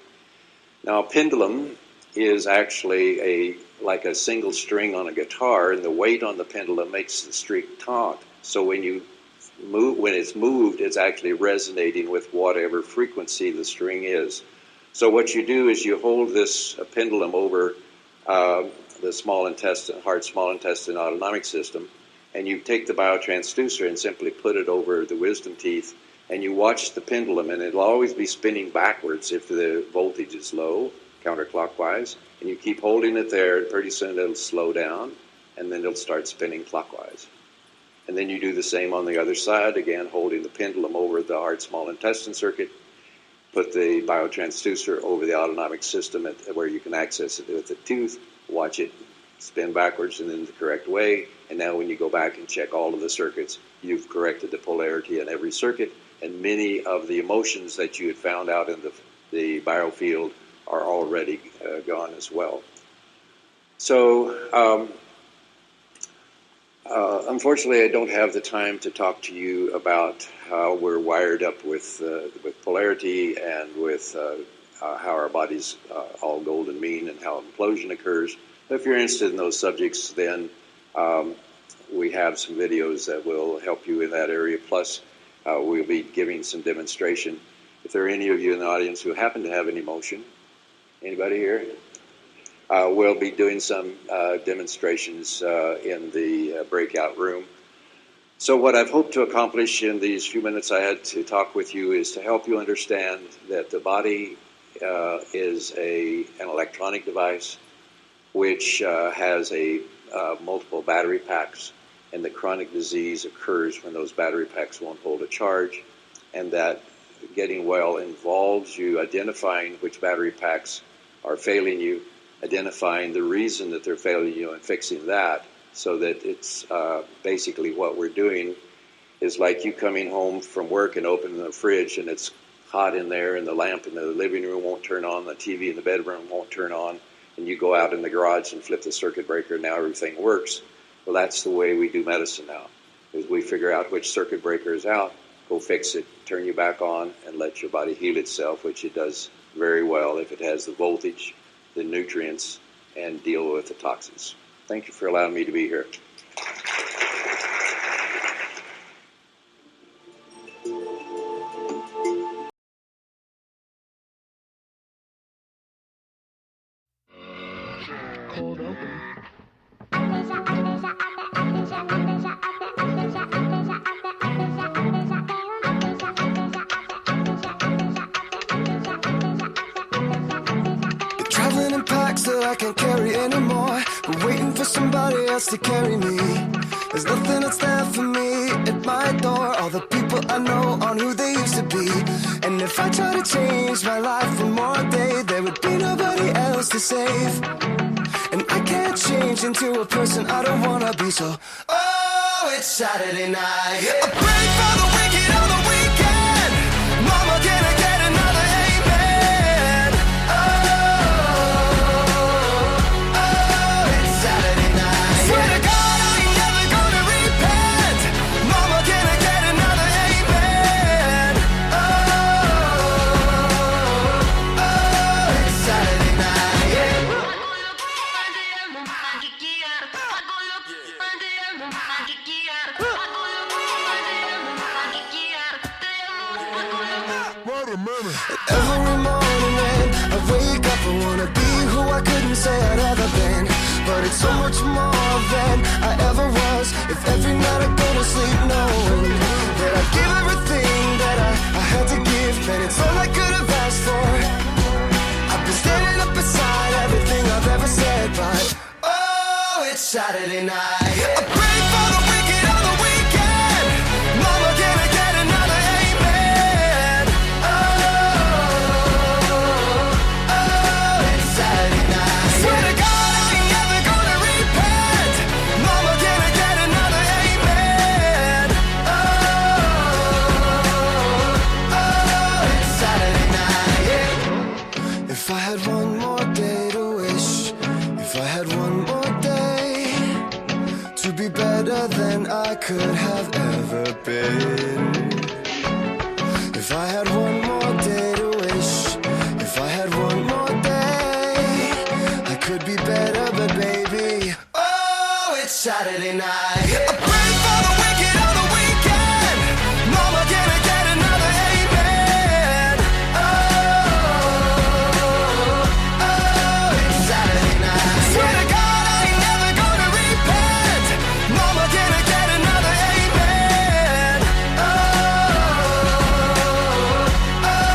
Now, a pendulum is actually like a single string on a guitar, and the weight on the pendulum makes the string taut. So when it's moved, it's actually resonating with whatever frequency the string is. So what you do is you hold this pendulum over the small intestine, heart, small intestine autonomic system, and you take the biotransducer and simply put it over the wisdom teeth, and you watch the pendulum, and it'll always be spinning backwards if the voltage is low, counterclockwise, and you keep holding it there, and pretty soon it'll slow down, and then it'll start spinning clockwise. And then you do the same on the other side, again holding the pendulum over the heart small intestine circuit, put the biotransducer over the autonomic system where you can access it with the tooth, watch it spin backwards and in the correct way, and now when you go back and check all of the circuits, you've corrected the polarity in every circuit, and many of the emotions that you had found out in the biofield are already gone as well. So, unfortunately, I don't have the time to talk to you about how we're wired up with polarity and with how our body's all golden mean and how implosion occurs. If you're interested in those subjects, then we have some videos that will help you in that area. Plus, we'll be giving some demonstration. If there are any of you in the audience who happen to have an emotion, anybody here? We'll be doing some demonstrations in the breakout room. So what I've hoped to accomplish in these few minutes I had to talk with you is to help you understand that the body is an electronic device which has multiple battery packs, and the chronic disease occurs when those battery packs won't hold a charge, and that getting well involves you identifying which battery packs are failing you, identifying the reason that they're failing you and fixing that, so that it's basically what we're doing is like you coming home from work and opening the fridge and it's hot in there and the lamp in the living room won't turn on, the TV in the bedroom won't turn on, and you go out in the garage and flip the circuit breaker and now everything works. Well, that's the way we do medicine now, is we figure out which circuit breaker is out, go fix it, turn you back on, and let your body heal itself, which it does very well if it has the voltage, the nutrients, and deal with the toxins. Thank you for allowing me to be here. Cold open. Traveling in packs that I can't carry anymore, but waiting for somebody else to carry me. There's nothing that's there for me at my door. All the people I know on who they used to be. And if I try to change my life one more day, there would be nobody else to save. And I can't change into a person I don't wanna be, so oh, it's Saturday night. A break for the wicked on the weekend. Mama, can I get another amen? Oh, it's Saturday night. Swear to God, I ain't never gonna repent. Mama, can I get another amen? Oh, it's Saturday night. Yeah. Every morning when I wake up, I wanna be who I couldn't say I'd ever been. But it's so much more than I ever was. If every night I go to sleep knowing that I give everything that I had to give, then it's all I could have asked for. I've been standing up beside everything I've ever said, but oh, it's Saturday night. A break for the wicked on the weekend. Mama, can I get another amen? Oh, it's Saturday night. Swear to God, I ain't never gonna repent. Mama, can I get another amen? Oh, it's Saturday night. Yeah. If I had one more day to wish, if I had one more day to be better than I could have ever been. If I had one more day to wish, if I had one more day, I could be better, but baby, oh, it's Saturday night. A break for the wicked on the weekend. Mama, can I get another amen? Oh, it's Saturday night. Swear to God, I ain't never gonna repent. Mama, can I get another amen? Oh,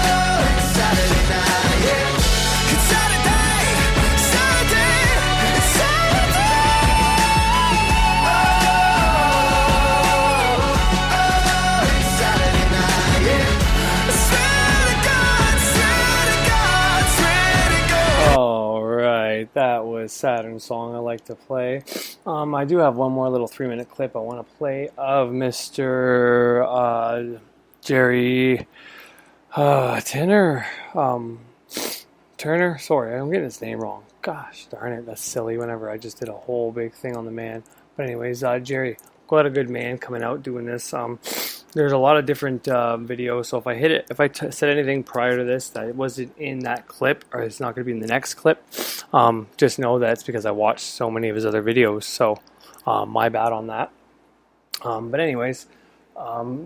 it's Saturday night. Yeah. It's Saturday, Saturday, it's Saturday. Oh, it's Saturday night. Yeah. Swear to God, swear to God, swear to God. All right, that was Saturn's song I like to play. I do have one more little 3-minute clip I want to play of Mr. Jerry Tanner. Turner. Sorry, I'm getting his name wrong. Gosh darn it, that's silly. Whenever I just did a whole big thing on the man. But anyways, Jerry, quite a good man coming out doing this. There's a lot of different videos, so if I hit it, if I said anything prior to this that it wasn't in that clip, or it's not going to be in the next clip, just know that it's because I watched so many of his other videos, so my bad on that. But anyways,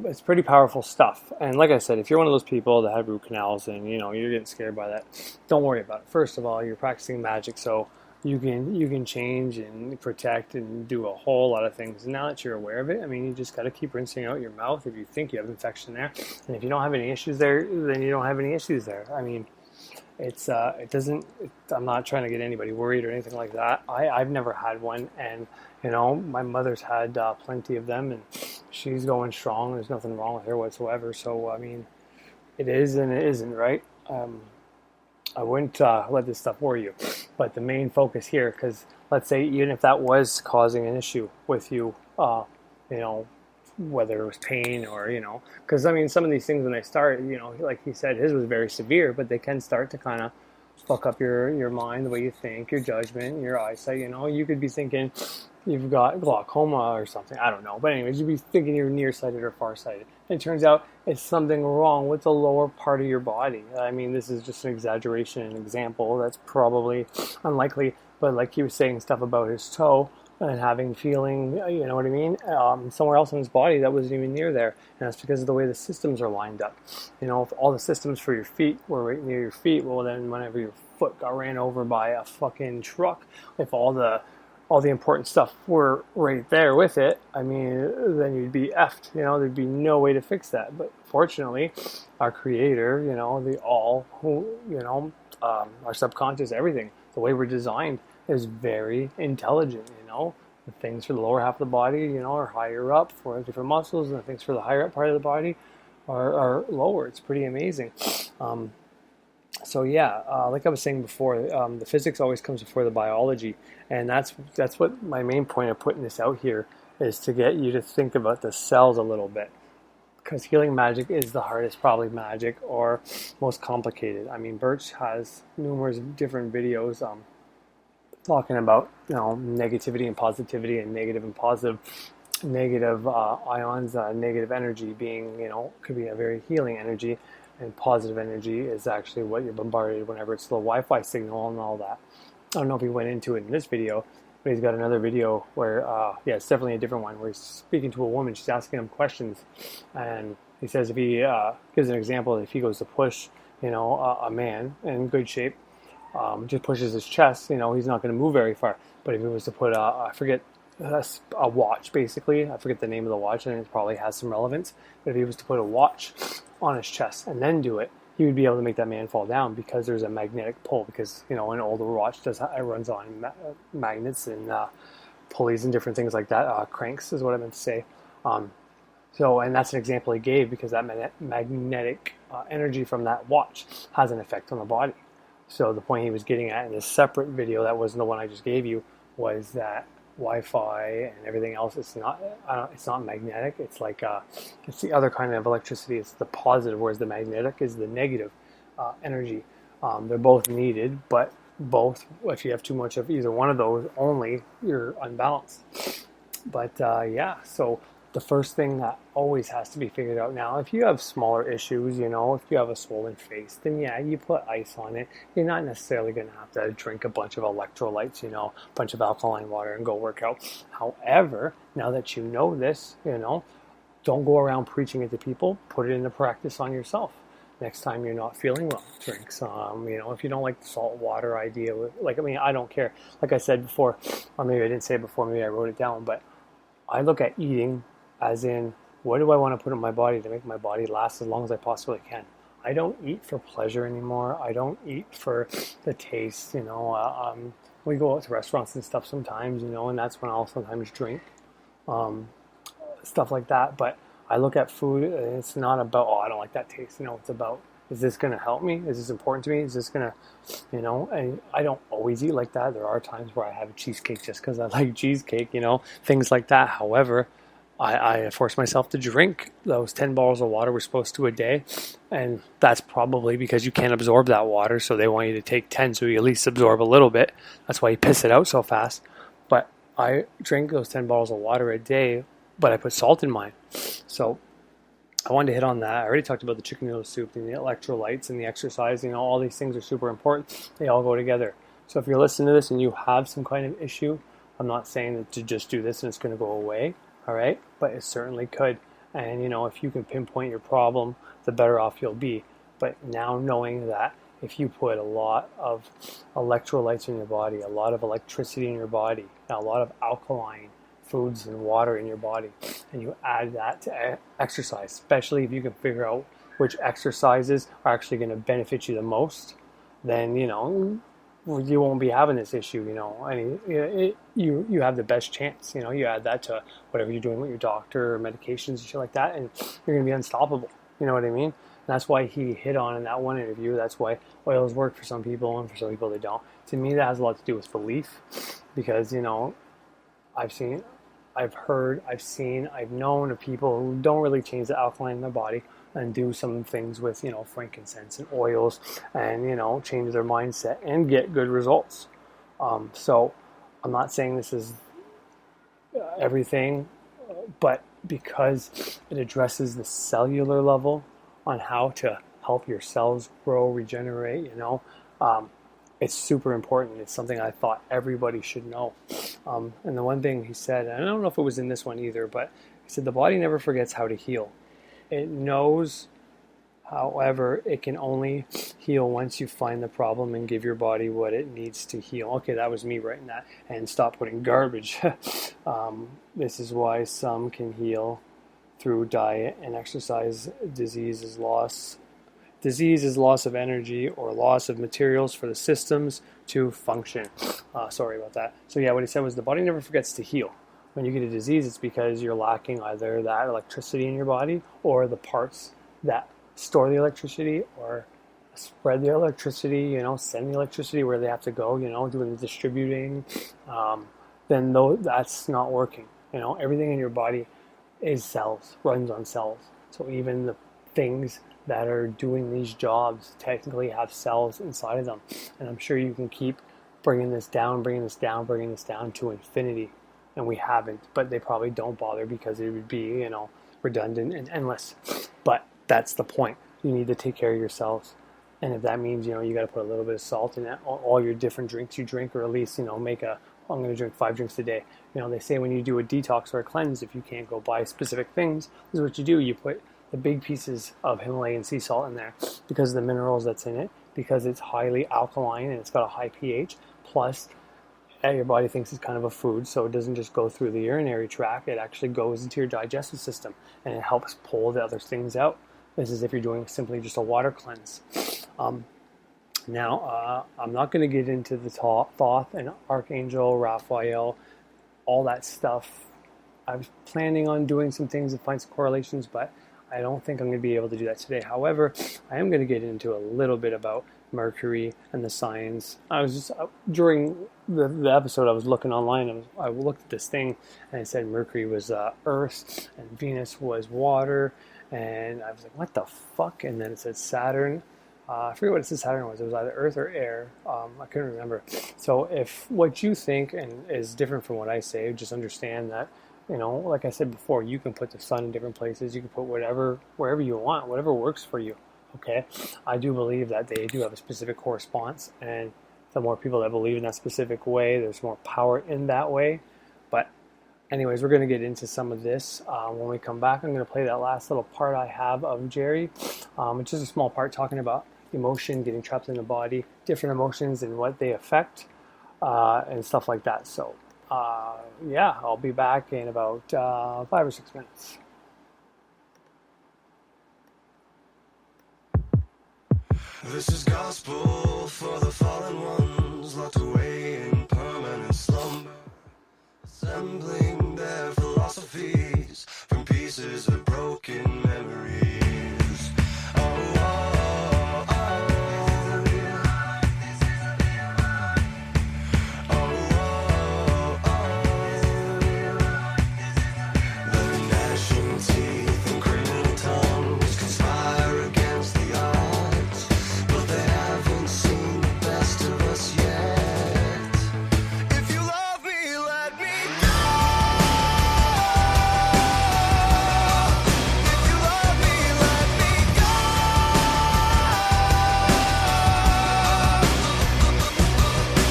it's pretty powerful stuff. And like I said, if you're one of those people that have root canals and you're getting scared by that, don't worry about it. First of all, you're practicing magic, so you can change and protect and do a whole lot of things. And now that you're aware of it, I mean, you just got to keep rinsing out your mouth if you think you have infection there. And if you don't have any issues there, then you don't have any issues there. I mean, I'm not trying to get anybody worried or anything like that. I've never had one, and my mother's had plenty of them, and she's going strong. There's nothing wrong with her whatsoever. So I mean, it is and it isn't, right? I wouldn't let this stuff worry you. But the main focus here, because let's say even if that was causing an issue with you, whether it was pain or, because I mean, some of these things when they start, like he said, his was very severe, but they can start to kind of fuck up your mind, the way you think, your judgment, your eyesight. You could be thinking you've got glaucoma or something. I don't know. But anyways, you'd be thinking you're nearsighted or farsighted. And it turns out it's something wrong with the lower part of your body. I mean, this is just an exaggeration, an example. That's probably unlikely. But like he was saying stuff about his toe and having feeling, you know what I mean, somewhere else in his body that wasn't even near there. And that's because of the way the systems are lined up. If all the systems for your feet were right near your feet, well then whenever your foot got ran over by a fucking truck, if all the important stuff were right there with it, I mean, then you'd be effed. There'd be no way to fix that. But fortunately, our creator, the all, who, our subconscious, everything, the way we're designed is very intelligent, The things for the lower half of the body, are higher up for different muscles, and the things for the higher up part of the body are lower. It's pretty amazing. So yeah, like I was saying before, the physics always comes before the biology, and that's what my main point of putting this out here is, to get you to think about the cells a little bit, because healing magic is the hardest, probably magic, or most complicated. I mean, Birch has numerous different videos talking about, you know, negativity and positivity, and negative and positive, negative ions, negative energy being, you know, could be a very healing energy, and positive energy is actually what you're bombarded whenever it's the Wi-Fi signal and all that. I don't know if he went into it in this video, but he's got another video where, yeah, it's definitely a different one, where he's speaking to a woman. She's asking him questions, and he says if he gives an example, if he goes to push, you know, a man in good shape, just pushes his chest, you know, he's not going to move very far. But if he was to put I forget, a watch, basically, I forget the name of the watch, and it probably has some relevance, but if he was to put a watch on his chest and then do it, he would be able to make that man fall down, because there's a magnetic pull, because, you know, an older watch it runs on magnets and pulleys and different things like that, cranks is what I meant to say. So, and that's an example he gave, because that magnetic energy from that watch has an effect on the body. So the point he was getting at in this separate video, that wasn't the one I just gave you, was that Wi-Fi and everything else, it's not magnetic. It's like it's the other kind of electricity. It's the positive, whereas the magnetic is the negative energy. They're both needed, but both, if you have too much of either one of those only, you're unbalanced. But yeah, so the first thing that always has to be figured out now, if you have smaller issues, you know, if you have a swollen face, then yeah, you put ice on it. You're not necessarily going to have to drink a bunch of electrolytes, you know, a bunch of alkaline water and go work out. However, now that you know this, you know, don't go around preaching it to people. Put it into practice on yourself. Next time you're not feeling well, drink some, you know, if you don't like the salt water idea, like, I mean, I don't care. Like I said before, or maybe I didn't say it before, maybe I wrote it down, but I look at eating as in, what do I want to put in my body to make my body last as long as I possibly can? I don't eat for pleasure anymore. I don't eat for the taste, you know. We go out to restaurants and stuff sometimes, you know, and that's when I'll sometimes drink, stuff like that. But I look at food, and it's not about, oh, I don't like that taste. You know, it's about, is this going to help me? Is this important to me? Is this going to, you know, and I don't always eat like that. There are times where I have a cheesecake just because I like cheesecake, you know, things like that. However, I force myself to drink those 10 bottles of water we're supposed to a day, and that's probably because you can't absorb that water, so they want you to take 10 so you at least absorb a little bit. That's why you piss it out so fast. But I drink those 10 bottles of water a day, but I put salt in mine. So I wanted to hit on that. I already talked about the chicken noodle soup and the electrolytes and the exercise. You know, all these things are super important. They all go together. So if you're listening to this and you have some kind of issue, I'm not saying that to just do this and it's going to go away. All right, but it certainly could. And, you know, if you can pinpoint your problem, the better off you'll be. But now knowing that if you put a lot of electrolytes in your body, a lot of electricity in your body, a lot of alkaline foods and water in your body, and you add that to exercise, especially if you can figure out which exercises are actually going to benefit you the most, then, you know, you won't be having this issue, you know. I mean, you have the best chance, you know. You add that to whatever you're doing with your doctor or medications and shit like that, and you're going to be unstoppable. You know what I mean? And that's why he hit on in that one interview. That's why oils work for some people and for some people they don't. To me, that has a lot to do with belief, because, you know, I've seen, I've heard, I've seen, I've known of people who don't really change the alkaline in their body and do some things with, you know, frankincense and oils and, you know, change their mindset and get good results. So I'm not saying this is everything, but because it addresses the cellular level on how to help your cells grow, regenerate, you know, it's super important. It's something I thought everybody should know. And the one thing he said, and I don't know if it was in this one either, but he said the body never forgets how to heal. It knows, however, it can only heal once you find the problem and give your body what it needs to heal. Okay, that was me writing that. And stop putting garbage. This is why some can heal through diet and exercise. Disease is loss of energy or loss of materials for the systems to function. Sorry about that. So yeah, what he said was the body never forgets to heal. When you get a disease, it's because you're lacking either that electricity in your body or the parts that store the electricity or spread the electricity, send the electricity where they have to go, doing the distributing, then that's not working. Everything in your body is cells, runs on cells. So even the things that are doing these jobs technically have cells inside of them. And I'm sure you can keep bringing this down to infinity. And we haven't, but they probably don't bother because it would be, redundant and endless. But that's the point. You need to take care of yourselves. And if that means, you got to put a little bit of salt in it, all your different drinks you drink, or at least, make I'm going to drink 5 drinks a day. They say when you do a detox or a cleanse, if you can't go buy specific things, this is what you do. You put the big pieces of Himalayan sea salt in there because of the minerals that's in it, because it's highly alkaline and it's got a high pH, plus your body thinks it's kind of a food, so it doesn't just go through the urinary tract, it actually goes into your digestive system and it helps pull the other things out. This is if you're doing simply just a water cleanse. Now, I'm not going to get into the Thoth and Archangel, Raphael, all that stuff. I was planning on doing some things and find some correlations, but I don't think I'm going to be able to do that today. However, I am going to get into a little bit about Mercury and the signs. I was just, during the episode, I was looking online, I looked at this thing, and it said Mercury was Earth, and Venus was water, and I was like, what the fuck? And then it said Saturn. I forget what it said Saturn was. It was either Earth or air. I couldn't remember. So if what you think and is different from what I say, just understand that, like I said before, you can put the sun in different places. You can put wherever you want, whatever works for you. Okay? I do believe that they do have a specific correspondence, and the more people that believe in that specific way, there's more power in that way. But anyways, we're going to get into some of this. When we come back, I'm going to play that last little part I have of Jerry. It's just a small part talking about emotion, getting trapped in the body, different emotions and what they affect, and stuff like that. So, I'll be back in about 5 or 6 minutes. This is gospel for the fallen ones, locked away in permanent slumber, assembling their philosophies from pieces of broken memories. Oh, oh, oh, oh, oh, oh. The gnashing teeth and criminal tongues conspire against the odds, but they haven't seen the best of us yet. If you love me, let me go. If you love me, let me go.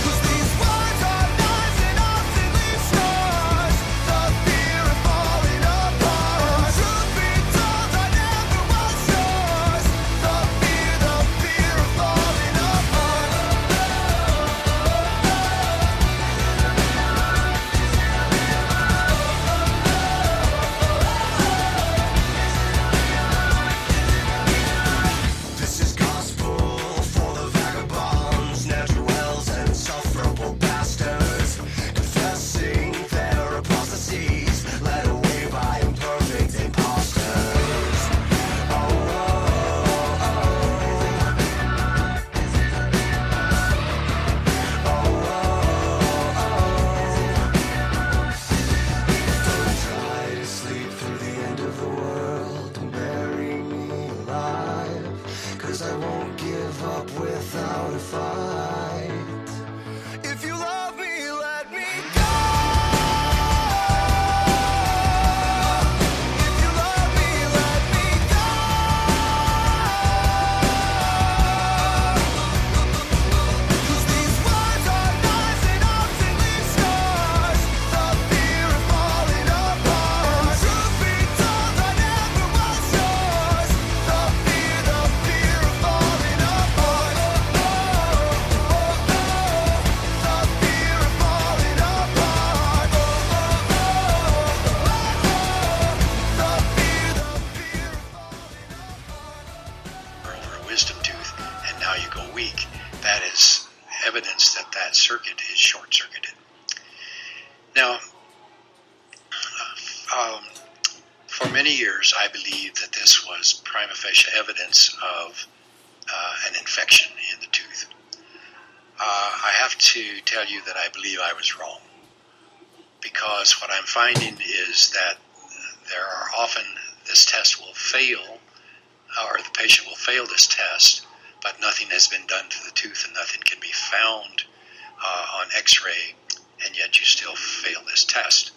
'Cause these words are knives and often leave scars. The fear of falling apart. Truth be told, I never was yours. The fear of falling apart. This is gospel for the vagabonds, ne'er-do-wells, and insufferable bastards, confessing their apostasies, led away by imperfect imposters. Oh, oh, oh, Don't try to sleep through the end of the world and bury me alive, 'cause I won't give up without a fight. If you love me, let me go. If you love me, let me go. 'Cause these words are knives and often leave scars. The fear of falling apart. Truth be told, I never was yours. The fear of falling apart. The fear of falling apart. Over a wisdom tooth, and now you go weak. That is evidence that that circuit is short-circuited. Now, for For many years, I believed that this was prima facie evidence of an infection in the tooth. I have to tell you that I believe I was wrong, because what I'm finding is that there are often this test will fail, or the patient will fail this test, but nothing has been done to the tooth and nothing can be found on x-ray, and yet you still fail this test.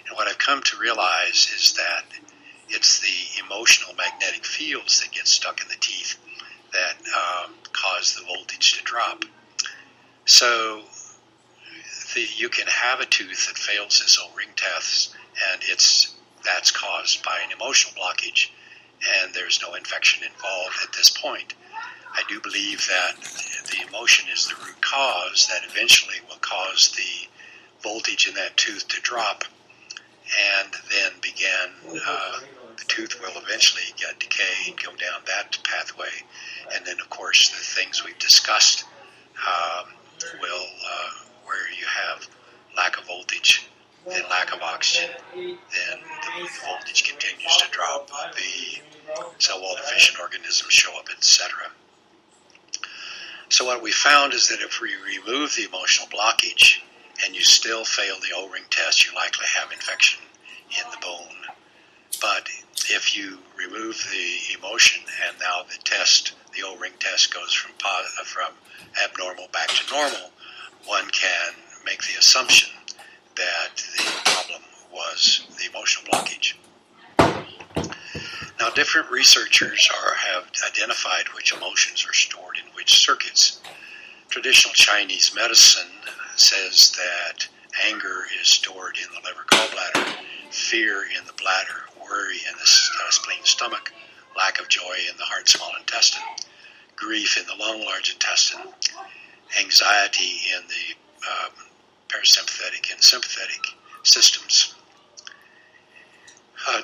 And what I've come to realize is that it's the emotional magnetic fields that get stuck in the teeth that cause the voltage to drop. So you can have a tooth that fails this O-ring test, and that's caused by an emotional blockage, and there's no infection involved at this point. I do believe that the emotion is the root cause that eventually will cause the voltage in that tooth to drop, and then the tooth will eventually get decay and go down that pathway. And then, of course, the things we've discussed will, where you have lack of voltage, then lack of oxygen, then the voltage continues to drop, the cell wall deficient organisms show up, etc. So what we found is that if we remove the emotional blockage and you still fail the O-ring test, you likely have infection in the bone. But if you remove the emotion and now the O-ring test goes from abnormal back to normal, one can make the assumption that the problem was the emotional blockage. Now, different researchers have identified which emotions are stored in which circuits. Traditional Chinese medicine says that anger is stored in the liver gallbladder, fear in the bladder, worry in the spleen stomach, lack of joy in the heart small intestine, grief in the lung large intestine, anxiety in the parasympathetic and sympathetic systems.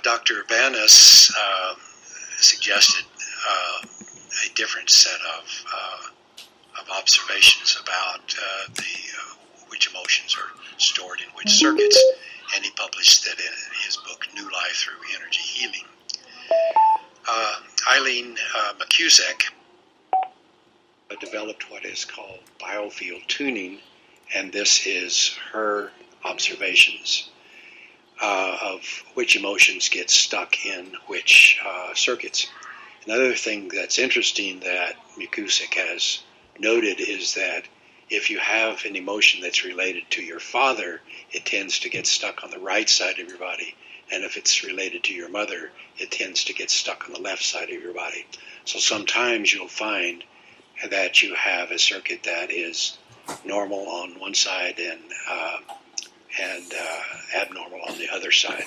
Dr. Banas suggested a different set of observations about which emotions are stored in which circuits, and he published that in his book, New Life Through Energy Healing. Eileen Magick developed what is called biofield tuning, and this is her observations of which emotions get stuck in which circuits. Another thing that's interesting that Magick has noted is that if you have an emotion that's related to your father, it tends to get stuck on the right side of your body, and if it's related to your mother, it tends to get stuck on the left side of your body. So sometimes you'll find that you have a circuit that is normal on one side and abnormal on the other side.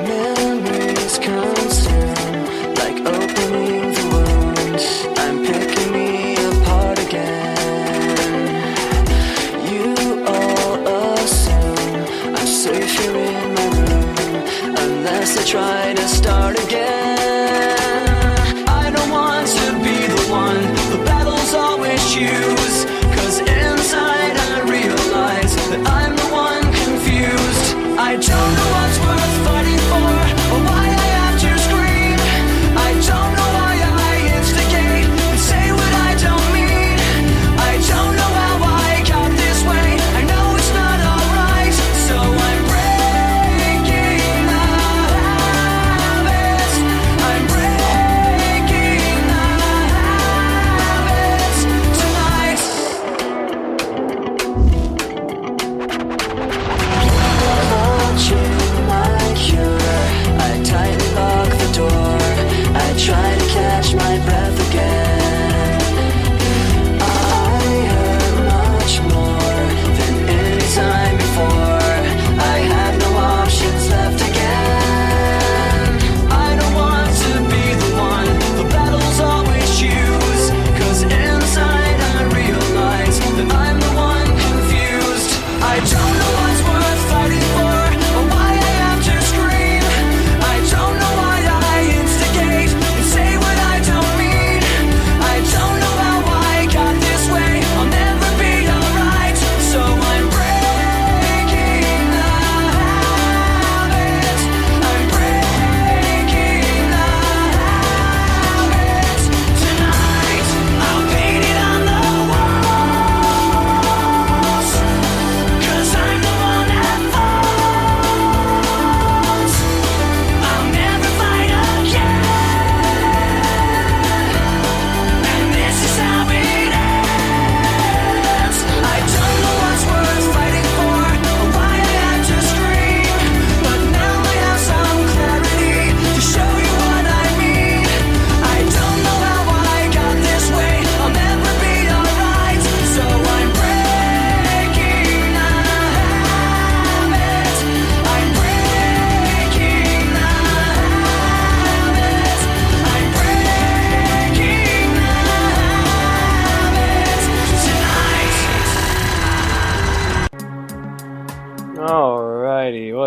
Memories consume, like opening the wounds. I'm picking me apart again. You all assume I'm safe here in my room, unless I try to start again. I don't want to be the one the battles always choose, 'cause inside I realize that I'm the one confused. I don't know what's worth fighting for, or why I have to scream. I don't know why I instigate and say what I don't mean. I don't know how I got this way. I know it's not alright, so I'm breaking the habits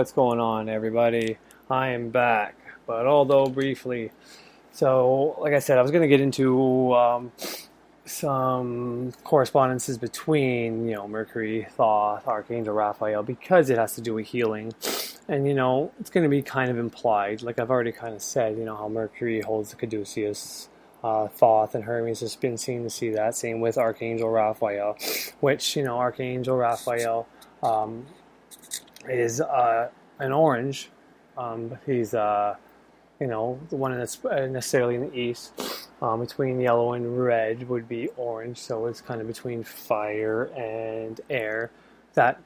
what's going on, everybody? I am back, but although briefly. So, like I said, I was going to get into some correspondences between, Mercury, Thoth, Archangel Raphael, because it has to do with healing. And, it's going to be kind of implied, like I've already kind of said, how Mercury holds the caduceus. Thoth and Hermes has been seen to see that. Same with Archangel Raphael, which, Archangel Raphael is an orange. He's, the one that's necessarily in the east. Between yellow and red would be orange, so it's kind of between fire and air. That,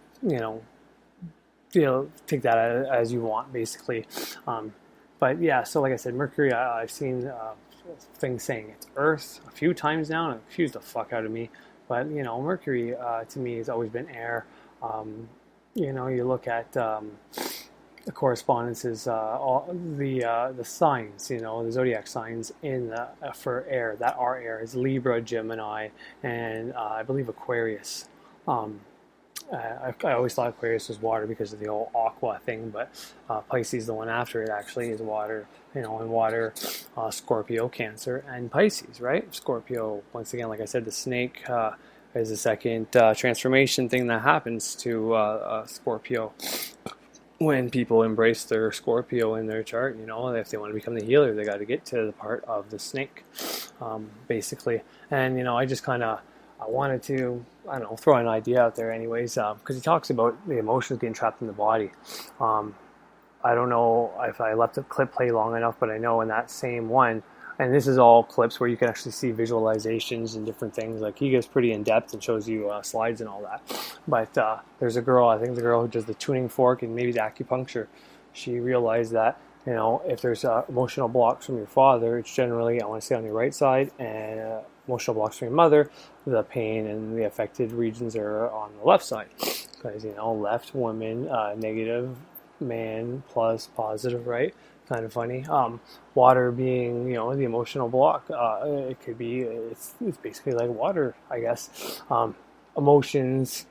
take that as you want, basically. But yeah, so like I said, Mercury, I've seen things saying it's Earth a few times now, and it confused the fuck out of me. But, Mercury to me has always been air. You look at the correspondences, all the signs, the zodiac signs for air that are air is Libra, Gemini, and I believe Aquarius. I always thought Aquarius was water because of the whole aqua thing, but Pisces, the one after it, actually is water. And water, Scorpio, Cancer, and Pisces, right? Scorpio, once again, like I said, the snake is the second transformation thing that happens to Scorpio when people embrace their Scorpio in their chart. If they want to become the healer, they got to get to the part of the snake, basically. And I just kind of wanted to, throw an idea out there, anyways, because he talks about the emotions getting trapped in the body. I don't know if I left the clip play long enough, but I know in that same one, and this is all clips where you can actually see visualizations and different things. Like, he gets pretty in depth and shows you slides and all that. But there's a girl, I think the girl who does the tuning fork and maybe the acupuncture, she realized that, if there's emotional blocks from your father, it's generally, I want to say, on your right side, and emotional blocks from your mother, the pain and the affected regions are on the left side. Because, left woman, negative, man plus positive, right? Kind of funny. Water being, the emotional block. It could be, it's basically like water, I guess. Emotions,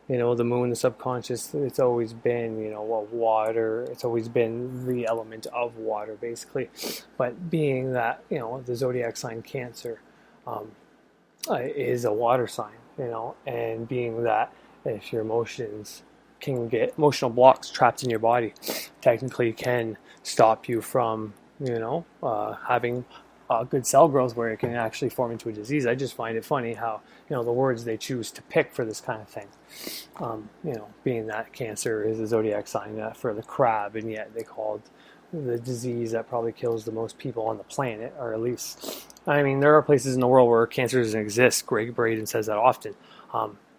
the moon, the subconscious, it's always been, water. It's always been the element of water, basically. But being that, the zodiac sign Cancer is a water sign, and being that if your emotions can get emotional blocks trapped in your body, technically can stop you from, having good cell growth where it can actually form into a disease. I just find it funny how, the words they choose to pick for this kind of thing. Being that Cancer is a zodiac sign for the crab, and yet they called the disease that probably kills the most people on the planet, or at least, there are places in the world where cancer doesn't exist. Greg Braden says that often.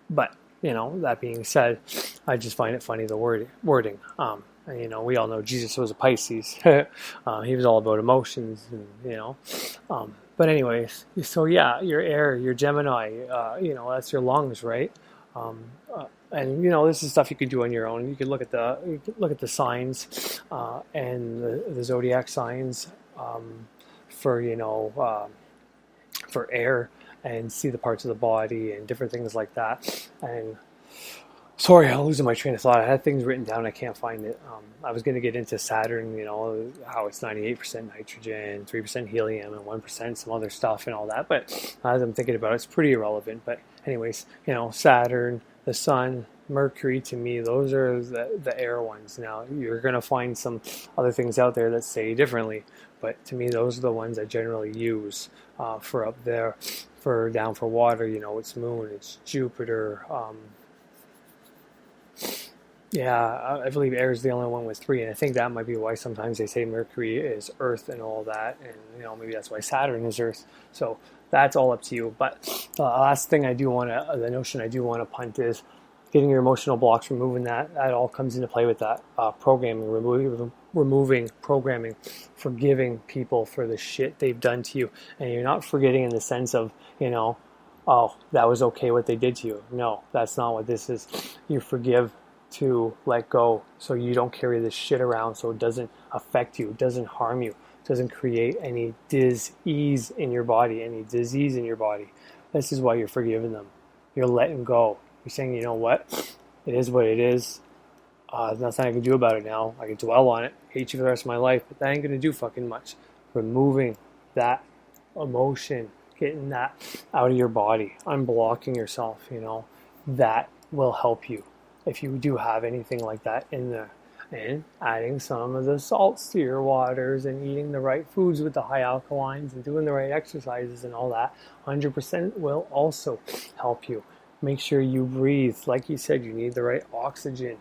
But, that being said, I just find it funny, the wording. And, we all know Jesus was a Pisces. He was all about emotions, and, but anyways, so yeah, your air, your Gemini, that's your lungs, right? And this is stuff you could do on your own. You could look at the signs and the zodiac signs for for air, and see the parts of the body and different things like that. And sorry, I'm losing my train of thought. I had things written down, I can't find it. I was going to get into Saturn, how it's 98% nitrogen, 3% helium, and 1% some other stuff and all that. But as I'm thinking about it, it's pretty irrelevant. But anyways, Saturn, the Sun, Mercury, to me, those are the air ones. Now, you're going to find some other things out there that say differently. But to me, those are the ones I generally use for up there. For down for water, it's Moon, it's Jupiter. Yeah, I believe air is the only one with 3, and I think that might be why sometimes they say Mercury is Earth and all that, and maybe that's why Saturn is Earth. So that's all up to you. But the last thing the notion I do want to punt is getting your emotional blocks, removing that. That all comes into play with that programming, removing programming, forgiving people for the shit they've done to you, and you're not forgetting in the sense of oh, that was okay what they did to you. No, that's not what this is. You forgive to let go, so you don't carry this shit around, so it doesn't affect you, it doesn't harm you, it doesn't create any disease in your body, This is why you're forgiving them. You're letting go. You're saying, you know what? It is what it is. There's nothing I can do about it now. I can dwell on it, hate you for the rest of my life, but that ain't gonna do fucking much. Removing that emotion, getting that out of your body, unblocking yourself, that will help you if you do have anything like that in there. And adding some of the salts to your waters and eating the right foods with the high alkalines and doing the right exercises and all that 100% will also help you. Make sure you breathe. Like you said, you need the right oxygen.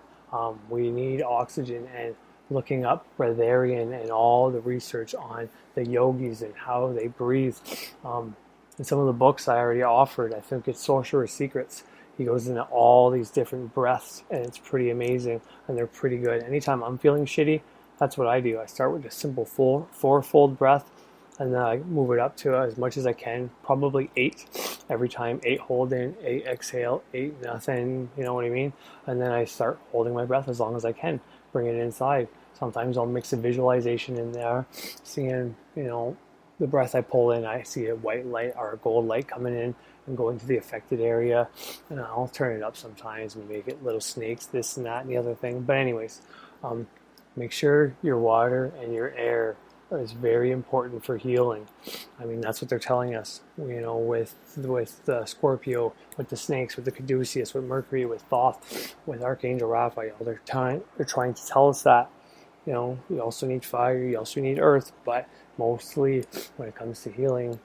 We need oxygen, and looking up breatharian and all the research on the yogis and how they breathe. In some of the books I already offered, I think it's Sorcerer's Secrets. He goes into all these different breaths, and it's pretty amazing, and they're pretty good. Anytime I'm feeling shitty, that's what I do. I start with a simple four-fold breath, and then I move it up to as much as I can, probably 8 every time. 8 hold in, 8 exhale, 8 nothing, you know what I mean? And then I start holding my breath as long as I can, bring it inside. Sometimes I'll mix a visualization in there, seeing, the breath I pull in, I see a white light or a gold light coming in and going to the affected area, and I'll turn it up sometimes and make it little snakes, this and that and the other thing. But anyways, make sure your water and your air is very important for healing. I mean, that's what they're telling us, with Scorpio, with the snakes, with the Caduceus, with Mercury, with Thoth, with Archangel Raphael. They're trying to tell us that, you also need fire, you also need earth, but mostly when it comes to healing,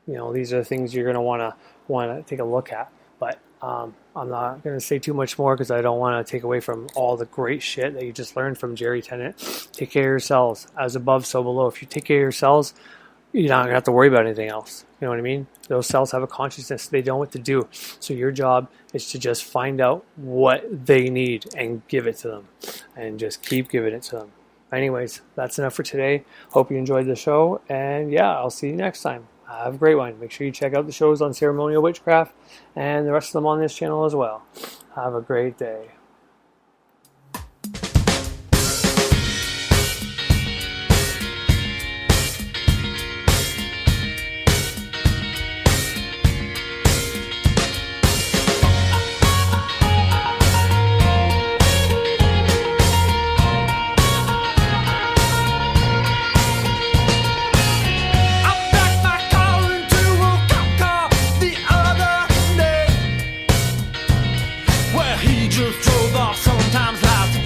these are the things you're going to want to take a look at. But I'm not going to say too much more because I don't want to take away from all the great shit that you just learned from Jerry Tennant. Take care of your cells. As above, so below. If you take care of your cells, you're not going to have to worry about anything else. You know what I mean? Those cells have a consciousness. They know what to do. So your job is to just find out what they need and give it to them. And just keep giving it to them. Anyways, that's enough for today. Hope you enjoyed the show. And yeah, I'll see you next time. Have a great one. Make sure you check out the shows on Ceremonial Witchcraft and the rest of them on this channel as well. Have a great day.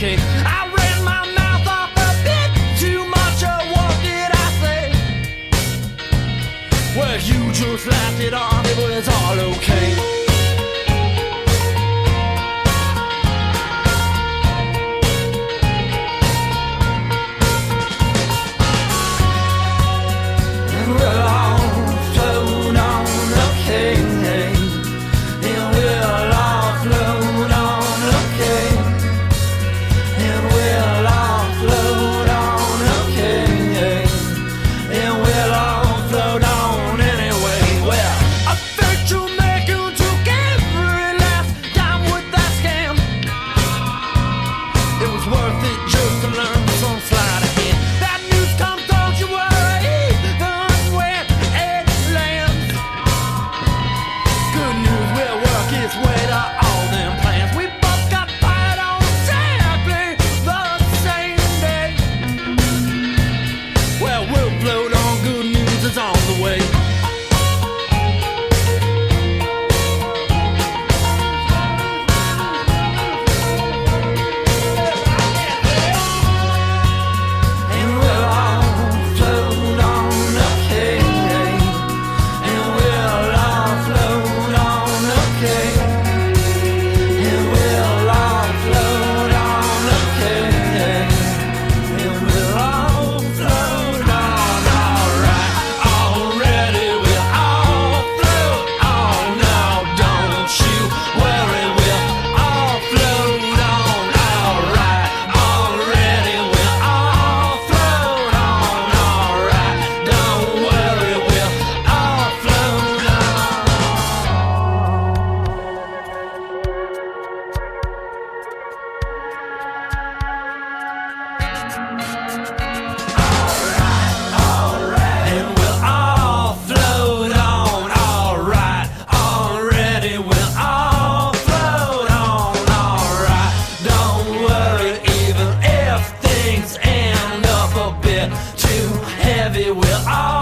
I ran my mouth off a bit too much, or what did I say? Well, you just laughed it off, it was all okay. To make you to We'll all